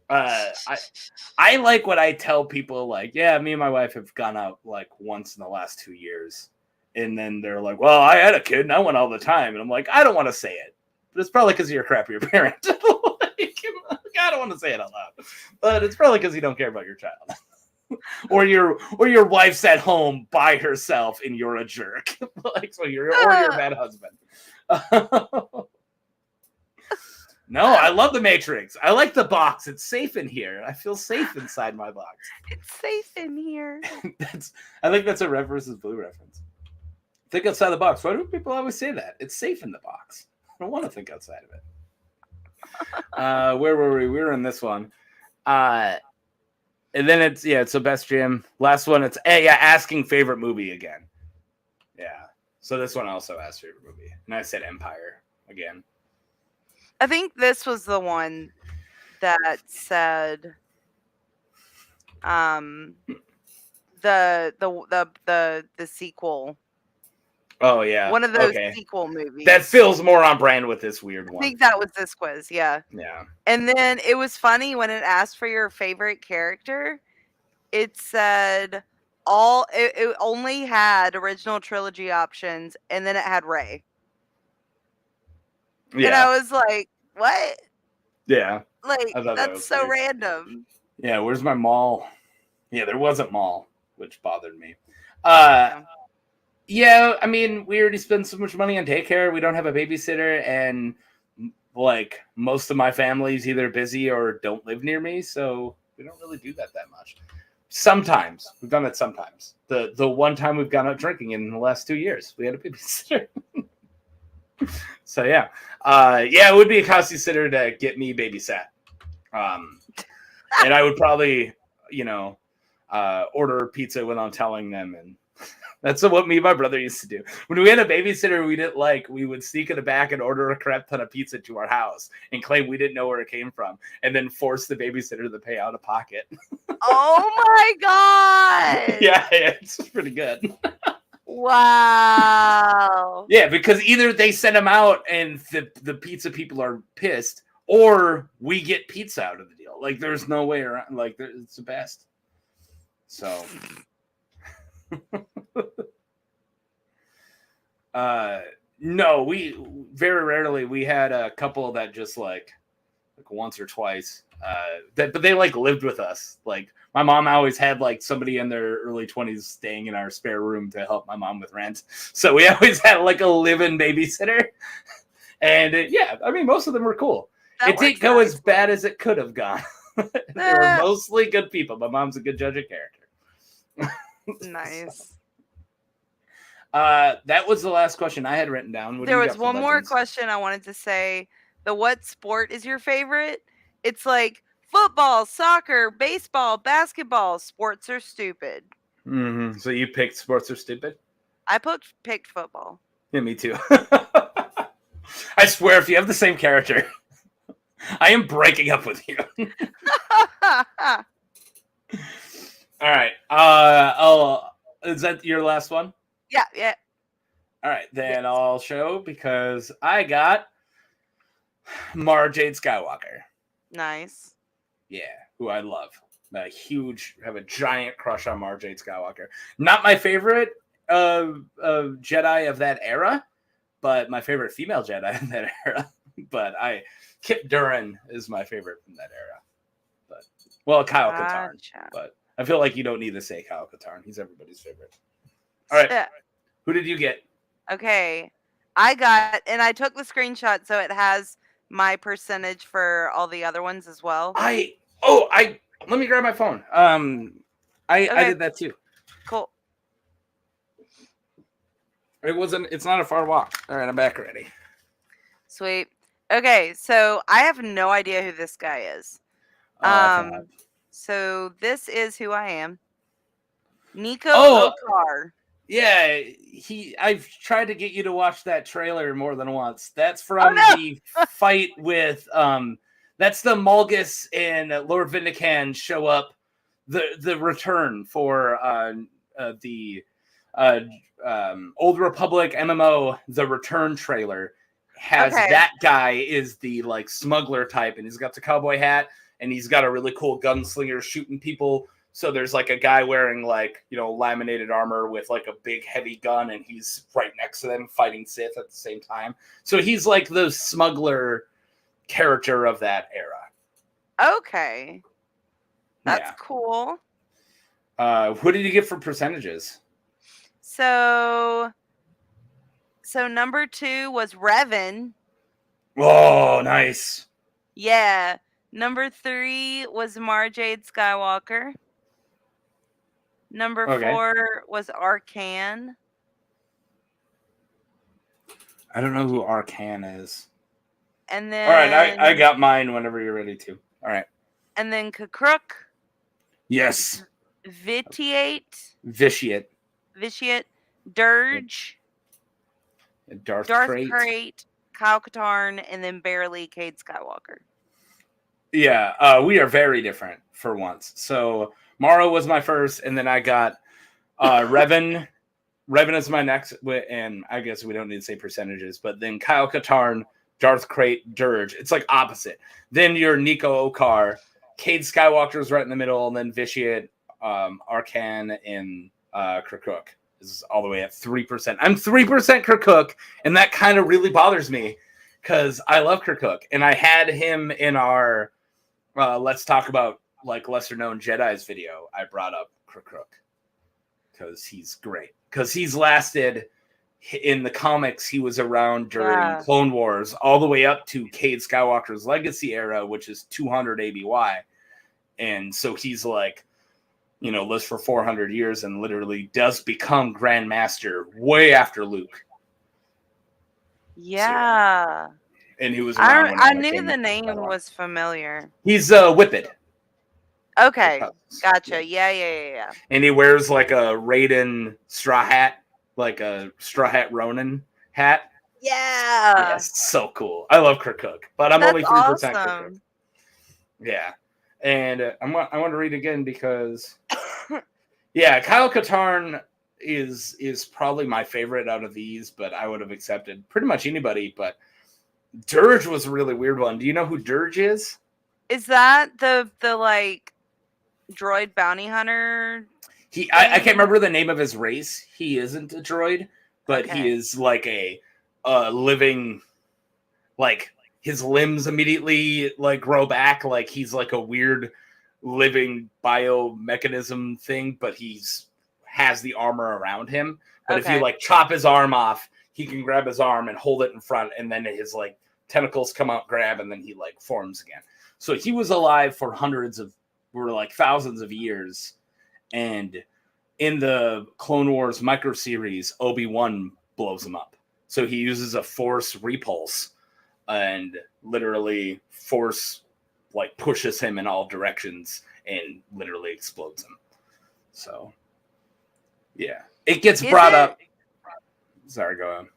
I like what I tell people. Like, yeah, me and my wife have gone out like once in the last 2 years, and then they're like, "Well, I had a kid and I went all the time," and I'm like, I don't want to say it. But it's probably because you're a crappier parent. I don't want to say it out loud, but it's probably because you don't care about your child, or your wife's at home by herself and you're a jerk, like or you're a bad husband. No, I love the Matrix. I like the box. It's safe in here. I feel safe inside my box. It's safe in here. I think that's a Red versus Blue reference. Think outside the box. Why do people always say that? It's safe in the box. I don't want to think outside of it. Where were we? We were in this one. And then it's the best gym. Last one, it's asking favorite movie again. Yeah. So this one also asked favorite movie. And I said Empire again. I think this was the one that said the sequel. Oh yeah. One of those sequel movies. That feels more on brand with this weird one. I think that was this quiz, yeah. Yeah. And then it was funny when it asked for your favorite character, it said it only had original trilogy options and then it had Rey. Yeah. And I was like, what? Yeah. Like, that's so weird. Random. Yeah, where's my mall? Yeah, there wasn't mall, which bothered me. Yeah, I mean, we already spend so much money on daycare. We don't have a babysitter, and like most of my family's either busy or don't live near me, so we don't really do that much. Sometimes we've done it. Sometimes the one time we've gone out drinking in the last 2 years, we had a babysitter. So yeah, it would be a costly sitter to get me babysat, and I would probably, order pizza without telling them, and that's what me and my brother used to do. When we had a babysitter we would sneak in the back and order a crap ton of pizza to our house and claim we didn't know where it came from, and then force the babysitter to pay out of pocket. Oh my god! Yeah, it's pretty good. Wow. Yeah, because either they send them out and the pizza people are pissed, or we get pizza out of the deal. Like, there's no way around. Like, it's the best. So, no, we very rarely. We had a couple that just like once or twice. but they like lived with us. Like my mom always had like somebody in their early 20s staying in our spare room to help my mom with rent. So we always had like a live-in babysitter. And I mean, most of them were cool. It didn't go as bad as it could have gone. They were mostly good people. My mom's a good judge of character. Nice. That was the last question I had written down. There was one more question I wanted to say. What sport is your favorite? It's like football, soccer, baseball, basketball. Sports are stupid. Mm-hmm. So you picked sports are stupid? I picked football. Yeah, me too. I swear, if you have the same character, I am breaking up with you. All right. Is that your last one? Yeah. All right, then I'll show because I got Mara Jade Skywalker. Nice. Yeah, who I love. Have a giant crush on Mara Jade Skywalker. Not my favorite Jedi of that era, but my favorite female Jedi in that era. But Kip Duran is my favorite from that era. Kyle Katarn. But I feel like you don't need to say Kyle Katarn. He's everybody's favorite. All right. Who did you get? Okay. And I took the screenshot so it has my percentage for all the other ones as well. Let me grab my phone. I did that too. Cool. It's not a far walk. All right, I'm back already. Sweet. Okay, so I have no idea who this guy is. So this is who I am. Nico Okar. Yeah, I've tried to get you to watch that trailer more than once. That's from the fight with that's the Malgus and Lord Vindican show up. The return for the Old Republic MMO, the return trailer has that guy is the like smuggler type, and he's got the cowboy hat, and he's got a really cool gunslinger shooting people. So there's like a guy wearing like, laminated armor with like a big heavy gun, and he's right next to them fighting Sith at the same time. So he's like the smuggler character of that era. Okay. That's cool. Who did you get for percentages? So number 2 was Revan. Oh, nice. Yeah. Number 3 was Mara Jade Skywalker. Number 4 was Arcan. I don't know who Arcan is. And then... All right, I got mine whenever you're ready to. All right. And then Kakruk. Yes. Vitiate. Dirge. Darth Krayt. Kyle Katarn. And then barely Cade Skywalker. Yeah, we are very different for once. So Mara was my first, and then I got Revan. Revan is my next, and I guess we don't need to say percentages, but then Kyle Katarn, Darth Krayt, Dirge. It's like opposite. Then you're Nico Okar, Cade Skywalker's right in the middle, and then Vitiate, Arcan, and Kirkuk is all the way at 3%. I'm 3% Kirkuk, and that kind of really bothers me because I love Kirkuk, and I had him in our Let's Talk About like lesser known Jedi's video. I brought up Kirkuk because he's great. Because he's lasted in the comics, he was around during Clone Wars all the way up to Cade Skywalker's Legacy era, which is 200 ABY. And so he's like, lives for 400 years and literally does become Grand Master way after Luke. Yeah. So, and he was around I knew the name was familiar. He's Whippet. Okay, gotcha. Yeah. And he wears like a Raiden straw hat, like a straw hat Ronin hat. Yeah. It's so cool. I love Kirkuk, but I'm only 3% Kirkuk. Yeah. And I want to read again because, Kyle Katarn is probably my favorite out of these, but I would have accepted pretty much anybody. But Dirge was a really weird one. Do you know who Dirge is? Is that the like droid bounty hunter? I can't remember the name of his race. He isn't a droid, but he is like a living, like his limbs immediately like grow back, like he's like a weird living biomechanism thing, but has the armor around him. But if you like chop his arm off, he can grab his arm and hold it in front, and then his like tentacles come out, grab, and then he like forms again. So he was alive for thousands of years. And in the Clone Wars micro series, Obi-Wan blows him up. So he uses a force repulse and literally force like pushes him in all directions and literally explodes him. So yeah, it gets brought up. Sorry, go on.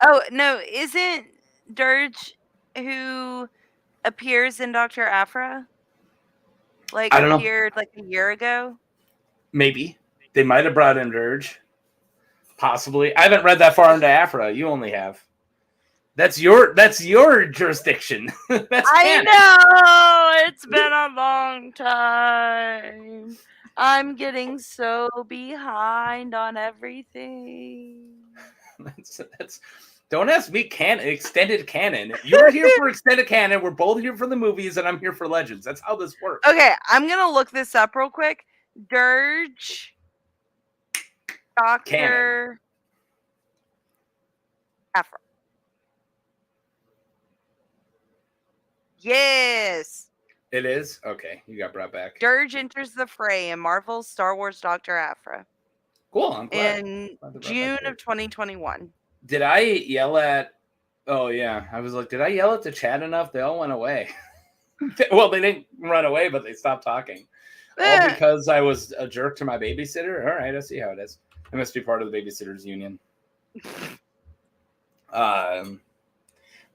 Oh no, isn't Dirge who appears in Dr. Aphra? Like I don't appeared like a year ago? Maybe. They might have brought in Dirge. Possibly. I haven't read that far into Aphra. You only have. That's your jurisdiction. I know. It's been a long time. I'm getting so behind on everything. That's don't ask me extended canon. You're here for extended canon. We're both here for the movies, and I'm here for Legends. That's how this works. Okay, I'm gonna look this up real quick. Dirge, Dr. Aphra. Yes. It is? Okay, you got brought back. Dirge enters the fray in Marvel's Star Wars Dr. Aphra. Cool, I'm glad. In June of 2021. Did I yell at... Oh, yeah. I was like, did I yell at the chat enough? They all went away. Well, they didn't run away, but they stopped talking. All because I was a jerk to my babysitter? All right, I see how it is. I must be part of the babysitters union. But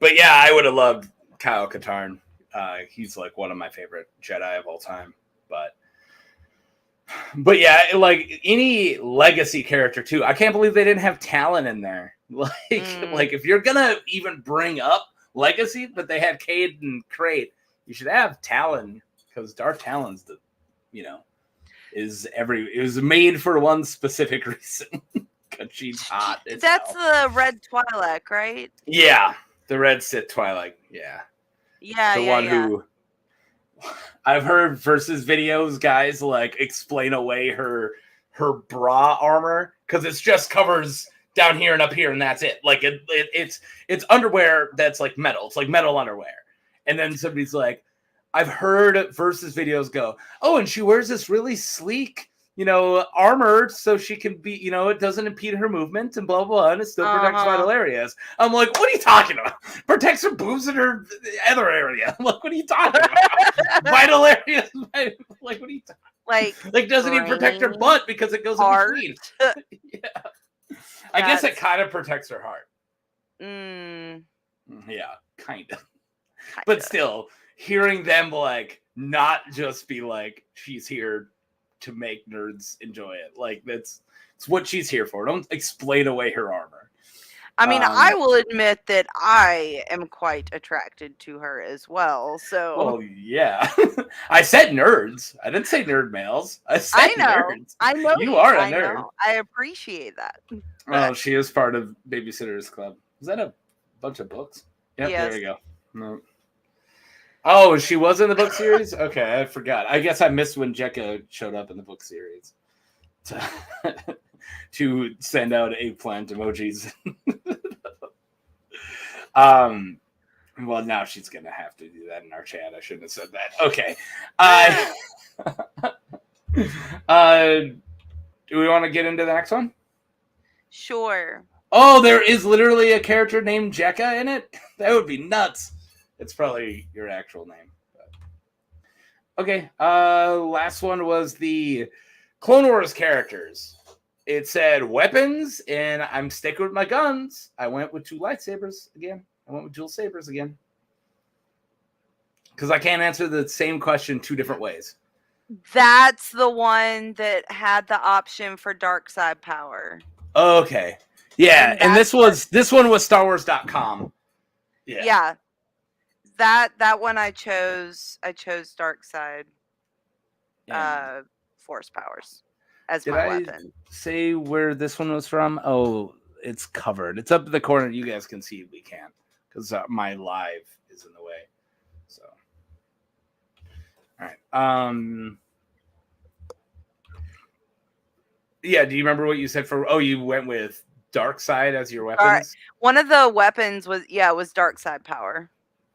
yeah, I would have loved Kyle Katarn. He's like one of my favorite Jedi of all time. But yeah, like any legacy character too. I can't believe they didn't have Talon in there. Like if you're gonna even bring up legacy, but they had Cade and Crate, you should have Talon, because Darth Talon's it was made for one specific reason. Because she's hot. That's the Red Twi'lek, right? Yeah, the Red Sith Twi'lek. Yeah. Yeah, the one who I've heard versus videos, guys like explain away her bra armor because it just covers down here and up here and that's it. Like it's underwear that's like metal. It's like metal underwear. And then somebody's like, I've heard versus videos go, oh, and she wears this really sleek, armor so she can be, it doesn't impede her movement and blah, blah, and it still protects vital areas. I'm like, what are you talking about? Protects her boobs and her other area. I'm like, what are you talking about? Vital areas? Like, what are you talking about? Like doesn't even protect her butt because it goes in between. Yeah. I guess it kind of protects her heart. Yeah, kind of. But still, hearing them like not just be like, she's here to make nerds enjoy it. Like it's what she's here for. Don't explain away her armor. I mean, I will admit that I am quite attracted to her as well. So, well, yeah, I said nerds. I didn't say nerd males. I said nerds. I know you are a nerd. I appreciate that. Oh, she is part of Babysitters Club. Is that a bunch of books? Yep, yes. There we go. No. Oh, she was in the book series? Okay, I forgot. I guess I missed when Jekka showed up in the book series to send out eggplant emojis. Well, now she's going to have to do that in our chat. I shouldn't have said that. Okay. Do we want to get into the next one? Sure. Oh, there is literally a character named Jekka in it? That would be nuts. It's probably your actual name. But... Okay. Last one was the Clone Wars characters. It said weapons, and I'm sticking with my guns. I went with two lightsabers again. I went with dual sabers again. Because I can't answer the same question two different ways. That's the one that had the option for dark side power. Okay. Yeah, and this one was StarWars.com. Yeah. That one I chose dark side force powers as my weapon. Say where this one was from? Oh, it's covered. It's up in the corner. You guys can see it. We can't because my live is in the way. So, all right. Yeah. Do you remember what you said for? Oh, you went with dark side as your weapons. One of the weapons was dark side power.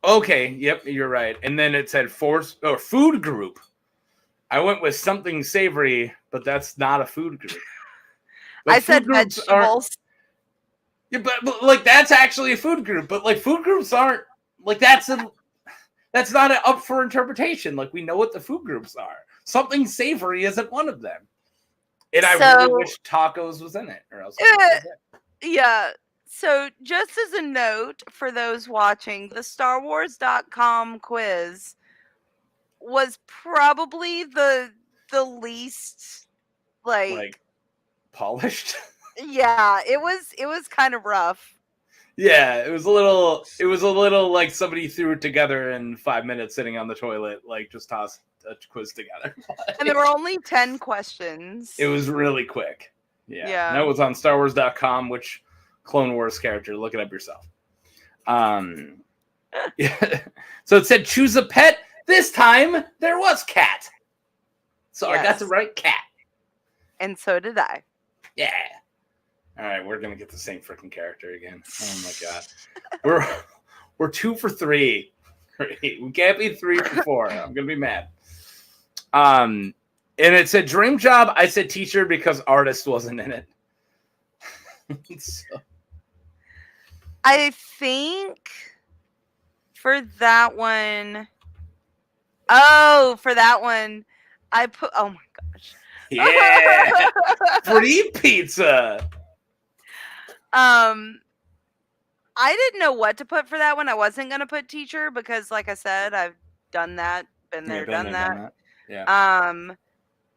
Okay. Yep. You're right. And then it said force or food group. I went with something savory, but that's not a food group. But I said vegetables. Yeah, but like that's actually a food group. But like food groups aren't like that's not up for interpretation. Like we know what the food groups are. Something savory isn't one of them. And I really wish tacos was in it, or else. Yeah. So just as a note for those watching, the StarWars.com quiz was probably the least like polished. Yeah, it was kind of rough. Yeah, it was a little like somebody threw it together in 5 minutes sitting on the toilet, like just tossed a quiz together. And there were only 10 questions. It was really quick. Yeah. And that was on StarWars.com, which Clone Wars character, look it up yourself. Yeah. So it said choose a pet. This time there was cat. So I got the right cat. And so did I. Yeah. All right, we're gonna get the same freaking character again. Oh my god, we're 2 for 3. We can't be 3 for 4. I'm gonna be mad. And it said dream job. I said teacher because artist wasn't in it. So. I think for that one. Oh, for that one, I put. Oh my gosh. Yeah, free pizza. I didn't know what to put for that one. I wasn't gonna put teacher because, like I said, I've done that, been there, done that. Yeah.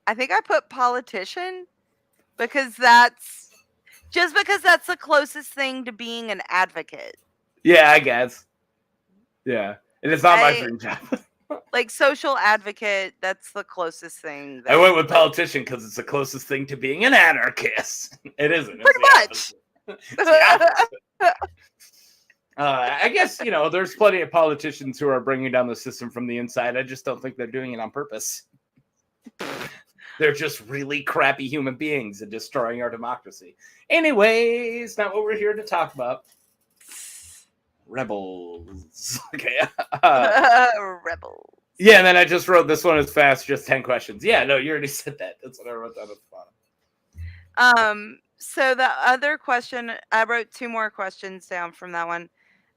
I think I put politician because that's the closest thing to being an advocate. Yeah, I guess. Yeah, and it's not my dream job. Like social advocate, that's the closest thing. I went with politician because it's the closest thing to being an anarchist. It isn't. Pretty much. I guess, there's plenty of politicians who are bringing down the system from the inside. I just don't think they're doing it on purpose. They're just really crappy human beings and destroying our democracy. Anyways, not what we're here to talk about. Rebels. Okay. Rebels. Yeah, and then I just wrote this one as fast, just 10 questions. Yeah, no, you already said that. That's what I wrote down at the bottom. So the other question, I wrote 2 more questions down from that one.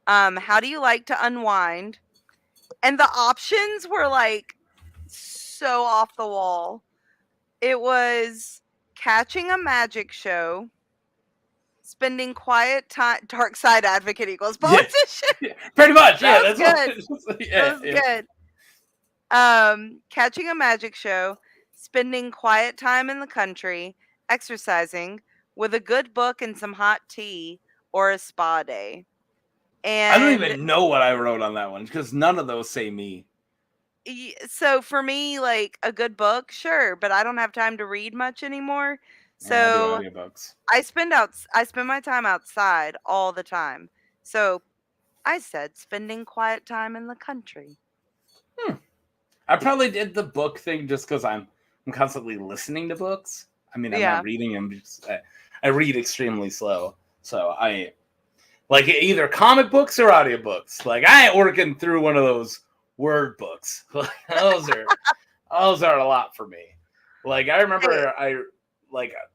How do you like to unwind? And the options were like so off the wall. It was catching a magic show, spending quiet time, dark side advocate equals politician. Yeah, pretty much. Yeah, that's good. That was good. Catching a magic show, spending quiet time in the country, exercising, with a good book and some hot tea, or a spa day. And I don't even know what I wrote on that one because none of those say me. So for me, like a good book, sure, but I don't have time to read much anymore. So I spend my time outside all the time. So I said spending quiet time in the country. I probably did the book thing just because I'm constantly listening to books. I mean, I'm not reading them. I read extremely slow. So I like either comic books or audiobooks. Like I ain't working through one of those word books. those are a lot for me. Like I remember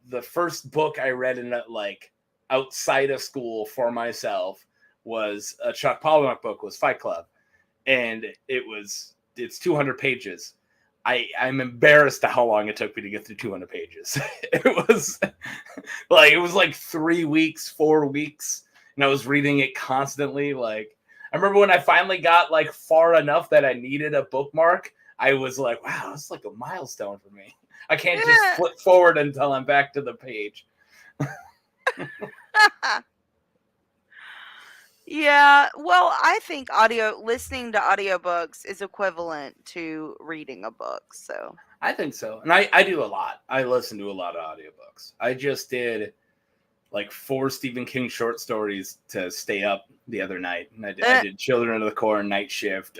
the first book I read in like outside of school for myself was a Chuck Palahniuk book, was Fight Club. And it's 200 pages. I'm embarrassed at how long it took me to get through 200 pages. It was like 3 weeks, 4 weeks, and I was reading it constantly. Like I remember when I finally got like far enough that I needed a bookmark, I was like, wow, that's like a milestone for me. I can't just flip forward until I'm back to the page. Yeah, well, I think listening to audiobooks is equivalent to reading a book, so. I think so. And I do a lot. I listen to a lot of audiobooks. I just did like 4 Stephen King short stories to stay up the other night. And I did Children of the Corn, Night Shift,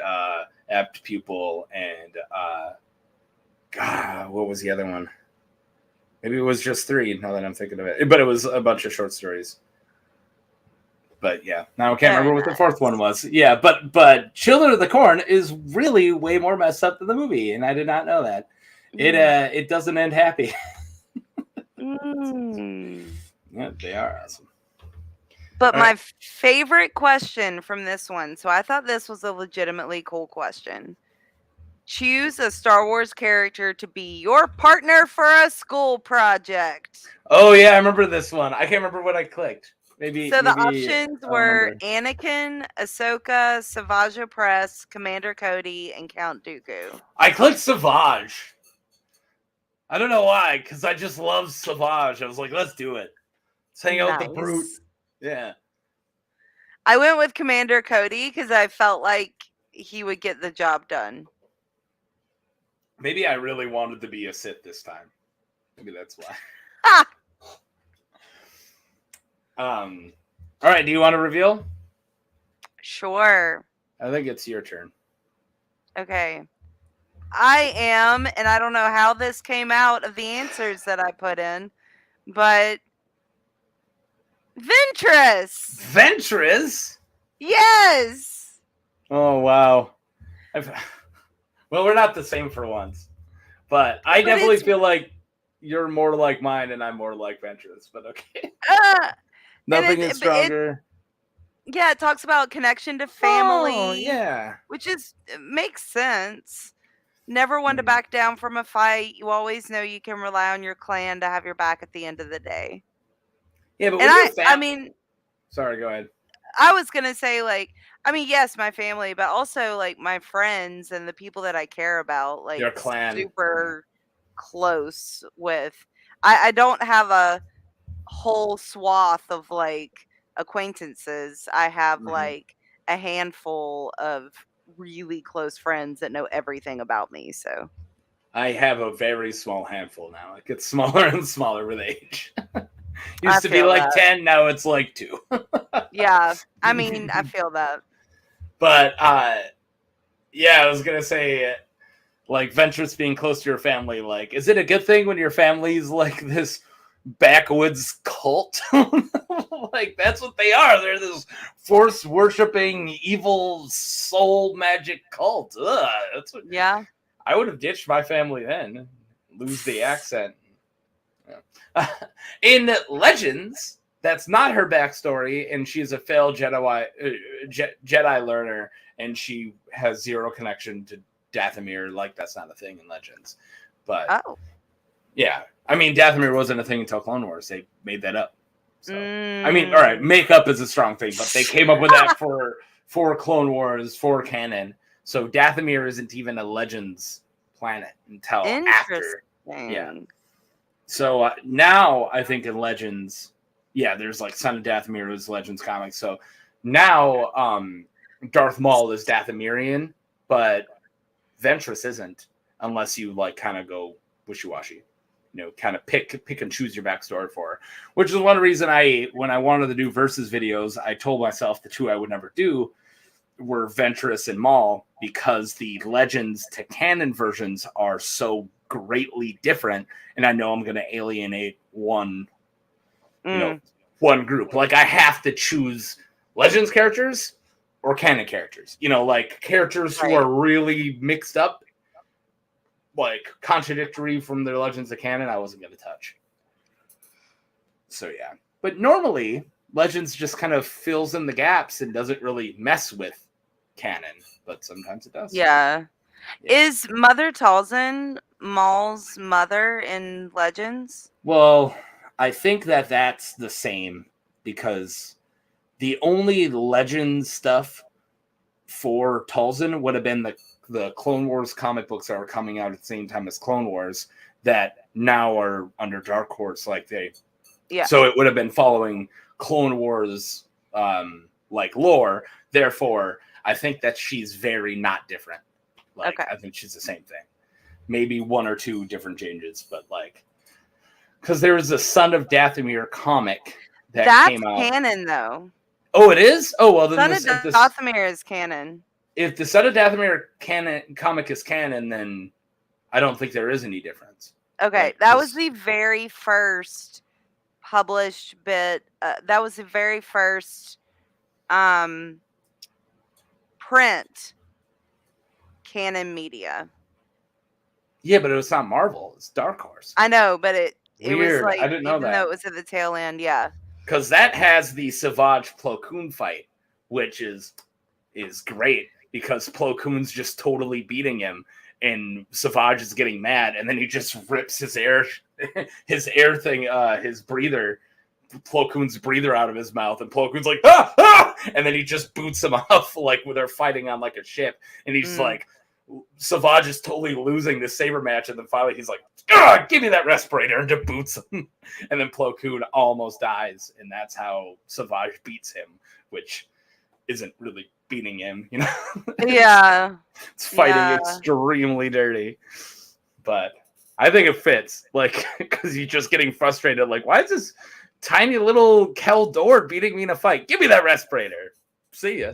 Apt Pupil, and God, what was the other one? Maybe it was just 3 now that I'm thinking of it. But it was a bunch of short stories. But yeah, now I can't remember what the 4th one was. Yeah, but Children of the Corn is really way more messed up than the movie, and I did not know that. It doesn't end happy. Yeah, they are awesome. But my favorite question from this one, so I thought this was a legitimately cool question. Choose a Star Wars character to be your partner for a school project. Oh yeah, I remember this one. I can't remember what I clicked. Maybe the options were Anakin, Ahsoka, Savage Opress, Commander Cody, and Count Dooku. I clicked Savage. I don't know why, because I just love Savage. I was like, let's do it. Let's hang out with the brute. Yeah. I went with Commander Cody because I felt like he would get the job done. Maybe I really wanted to be a Sith this time. Maybe that's why. All right, do you want to reveal? Sure. I think it's your turn. Okay. I am, and I don't know how this came out of the answers that I put in, but Ventress. Ventress? Yes. Oh, wow. Well, we're not the same for once, but I definitely feel like you're more like mine and I'm more like Ventress, but okay. Nothing is stronger. Yeah, it talks about connection to family. Oh, yeah. Which makes sense. Never one to back down from a fight. You always know you can rely on your clan to have your back at the end of the day. Yeah, but I mean, sorry, go ahead. I was gonna say, like, I mean, yes, my family, but also like my friends and the people that I care about, like your clan, super close with. I don't have a whole swath of like acquaintances. I have like a handful of really close friends that know everything about me. So I have a very small handful now. It gets smaller and smaller with age. Used to be like 10, now it's like 2. Yeah, I mean, I feel that. But yeah, I was gonna say, like, Ventress being close to your family, like, is it a good thing when your family's like this backwoods cult? Like, that's what they are. They're this force worshipping evil soul magic cult. Ugh, that's what, yeah, I would have ditched my family then, lose the accent. Yeah. In Legends, that's not her backstory, and she's a failed Jedi learner, and she has zero connection to Dathomir. Like, that's not a thing in Legends. But yeah, I mean, Dathomir wasn't a thing until Clone Wars. They made that up. So I mean, all right, makeup is a strong thing, but they came up with that for Clone Wars, for canon. So Dathomir isn't even a Legends planet until after. Yeah. So now I think in Legends, yeah, there's like Son of Dathomir was Legends comics. So now Darth Maul is Dathomirian, but Ventress isn't, unless you like kind of go wishy-washy. You know, kind of pick and choose your backstory for her. Which is one reason when I wanted to do versus videos, I told myself the 2 I would never do were Ventress and Maul, because the Legends to canon versions are so greatly different, and I know I'm going to alienate one group. Like, I have to choose Legends characters or canon characters. You know, like characters who are really mixed up, like contradictory from their Legends to canon, I wasn't going to touch. So yeah, but normally Legends just kind of fills in the gaps and doesn't really mess with canon, but sometimes it does. Yeah. Is Mother Talzin Maul's mother in Legends? Well, I think that's the same, because the only Legends stuff for Talzin would have been the Clone Wars comic books that were coming out at the same time as Clone Wars that now are under Dark Horse. So it would have been following Clone Wars like lore. Therefore, I think that she's very not different. Like, I think she's the same thing. Maybe 1 or 2 different changes, but like, because there was a Son of Dathomir comic that That's came out. canon, though. Oh, it is? Oh, well, then Son this, of Dathomir is canon. if the Son of Dathomir comic is canon, then I don't think there is any difference. Okay, Like, that was the very first published bit. That was the very first print canon media. Yeah, but it was not Marvel. It's Dark Horse. I know, but it was Weird. like, I didn't know even that. though it was at the tail end, yeah. Because that has the Savage Plo Koon fight, which is great because Plo Koon's just totally beating him, and Savage is getting mad, and then he just rips his air thing, his breather, Plo Koon's breather out of his mouth, and Plo Koon's like, ah, ah! And then he just boots him off like when they're fighting on like a ship, and he's like, Savage is totally losing this saber match, and then finally he's like, ah, give me that respirator, and just boots him. And then Plo Koon almost dies, and that's how Savage beats him, which isn't really beating him, you know? Yeah. It's fighting extremely dirty. But I think it fits, like, because he's just getting frustrated, like, why is this tiny little Kel Dor beating me in a fight? Give me that respirator. See ya.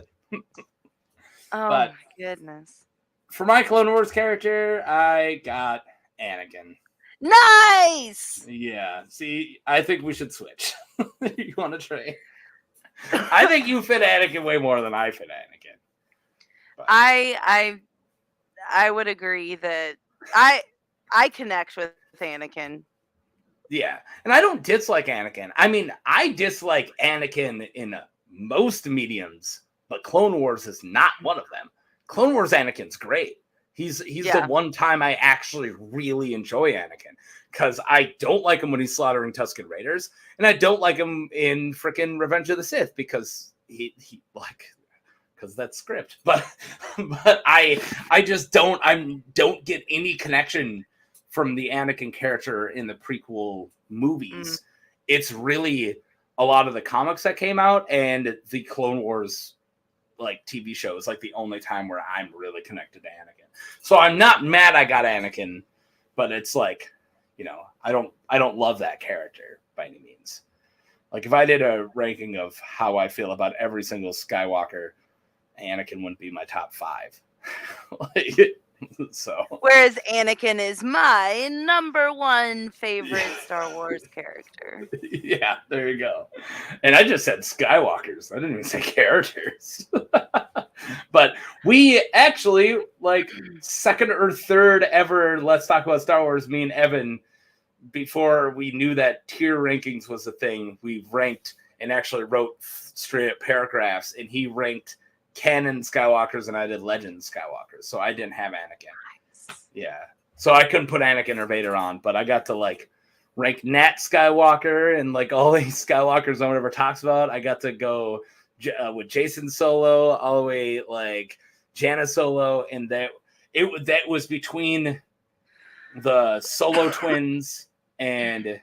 My goodness. For my Clone Wars character, I got Anakin. Nice! Yeah. See, I think we should switch. You want to trade? I think you fit Anakin way more than I fit Anakin. But I would agree that I connect with Anakin. yeah. And I don't dislike Anakin. I mean, I dislike Anakin in most mediums, but Clone Wars is not one of them. Clone Wars Anakin's great. He's the one time I actually really enjoy Anakin, because I don't like him when he's slaughtering Tusken Raiders, and I don't like him in freaking Revenge of the Sith because because that's script. But I just don't get any connection from the Anakin character in the prequel movies. It's really a lot of the comics that came out and the Clone Wars like TV show is like the only time where I'm really connected to Anakin. So I'm not mad I got Anakin, but it's like, you know, I don't love that character by any means. Like if I did a ranking of how I feel about every single Skywalker, Anakin wouldn't be my top 5. So whereas Anakin is my number 1 favorite Star Wars character. Yeah, there you go. And I just said Skywalkers. I didn't even say characters. But we actually, like, second or third ever Let's Talk About Star Wars, me and Evan, before we knew that tier rankings was a thing, we ranked and actually wrote straight up paragraphs, and he ranked canon Skywalkers and I did legend Skywalkers. So I didn't have Anakin. Nice. Yeah. So I couldn't put Anakin or Vader on, but I got to like rank Nat Skywalker and like all these Skywalkers no one ever talks about. I got to go with Jason Solo all the way like Janna Solo, and that was between the Solo twins and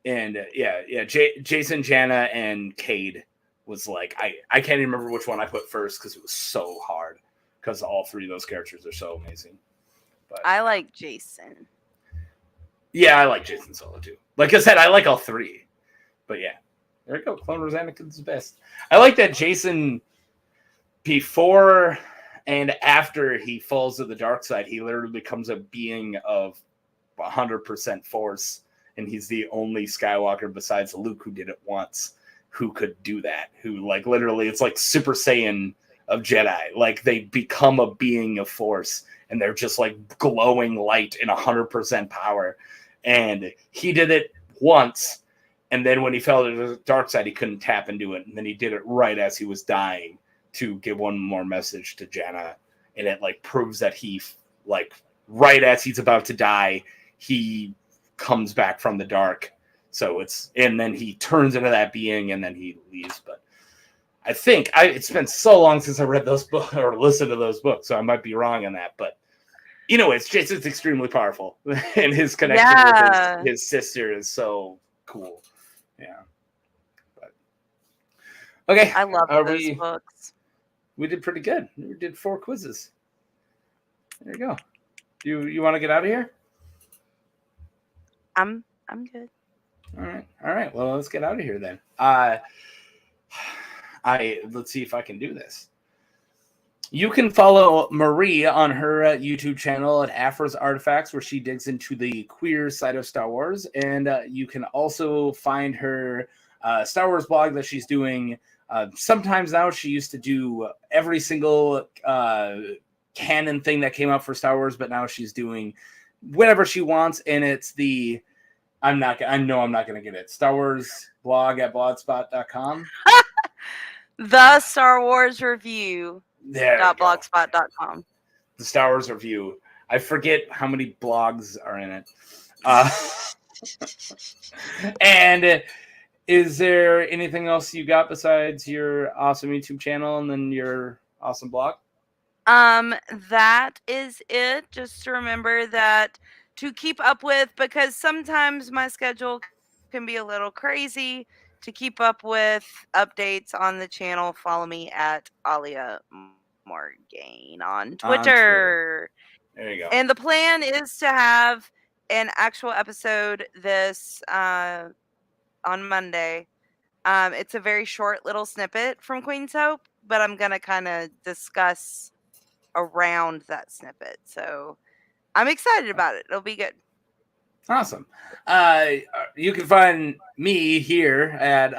Jason, Janna, and Cade. Was like I can't even remember which one I put first because it was so hard, because all 3 of those characters are so amazing. But I like Jason. Yeah, I like Jason Solo too. Like I said, I like all 3. But yeah, there we go. Clone Wars Anakin's the best. I like that Jason, before and after he falls to the dark side, he literally becomes a being of 100% Force, and he's the only Skywalker besides Luke who did it once. Who could do that, who like literally it's like Super Saiyan of Jedi, like they become a being of Force and they're just like glowing light in 100% power. And he did it once, and then when he fell to the dark side he couldn't tap into it, and then he did it right as he was dying to give one more message to Janna, and it like proves that he like right as he's about to die he comes back from the dark. So and then he turns into that being, and then he leaves. But I think it's been so long since I read those books or listened to those books, so I might be wrong on that. But anyways, Jason's extremely powerful, and his connection with his sister is so cool. Yeah. But okay, I love those books. We did pretty good. We did 4 quizzes. There you go. You want to get out of here? I'm good. All right. Well, let's get out of here then. Let's see if I can do this. You can follow Marie on her YouTube channel at Afra's Artifacts, where she digs into the queer side of Star Wars. And you can also find her Star Wars blog that she's doing. Sometimes now, she used to do every single canon thing that came out for Star Wars, but now she's doing whatever she wants. And it's the, I know I'm not going to get it. Star Wars blog at blogspot.com. The Star Wars Review. There. .blogspot.com. The Star Wars Review. I forget how many blogs are in it. And is there anything else you got besides your awesome YouTube channel and then your awesome blog? That is it. Just to remember that to keep up with, because sometimes my schedule can be a little crazy. To keep up with updates on the channel, follow me at Alia Morgaine on Twitter. There you go. And the plan is to have an actual episode this on Monday. It's a very short little snippet from Queen's Hope, but I'm gonna kind of discuss around that snippet. So I'm excited about it. It'll be good. Awesome. You can find me here at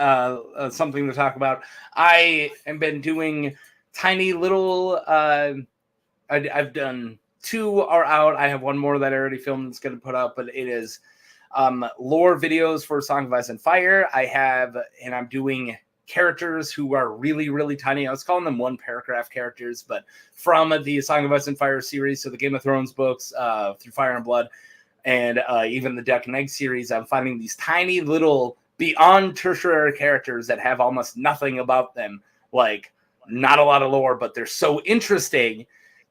Something to Talk About. I have been doing tiny little, I've done 2 are out. I have one more that I already filmed that's going to put up, but it is lore videos for Song of Ice and Fire. I'm doing characters who are really, really tiny. I was calling them 1 paragraph characters, but from the Song of Ice and Fire series, so the Game of Thrones books, through Fire and Blood, and even the Duck and Egg series, I'm finding these tiny little beyond tertiary characters that have almost nothing about them, like not a lot of lore, but they're so interesting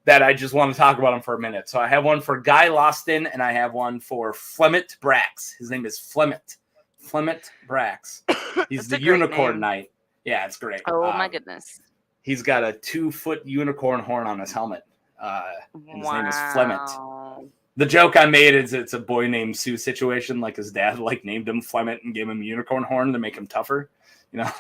that I just want to talk about them for a minute. So I have one for Guy Loston, and I have one for Flemmet Brax. His name is Flemmet Brax. He's the Unicorn Knight. Yeah, it's great. Oh my goodness. He's got a 2-foot unicorn horn on his helmet. And his name is Flemmet. The joke I made is it's a boy named Sue situation. Like his dad named him Flemmet and gave him a unicorn horn to make him tougher.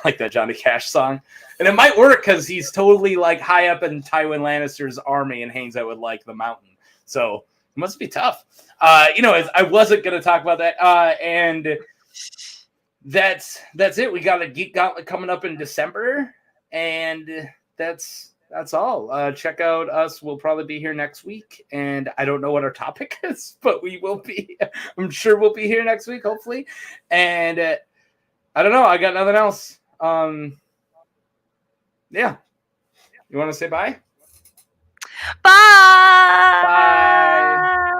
Like that Johnny Cash song. And it might work because he's totally high up in Tywin Lannister's army and hangs out with the mountain. So it must be tough. I wasn't going to talk about that. And that's it. We got a Geek Gauntlet coming up in December. And that's all. Check out us. We'll probably be here next week. And I don't know what our topic is, but we will be. I'm sure we'll be here next week, hopefully. And I don't know. I got nothing else. Yeah. You want to say bye? Bye. Bye.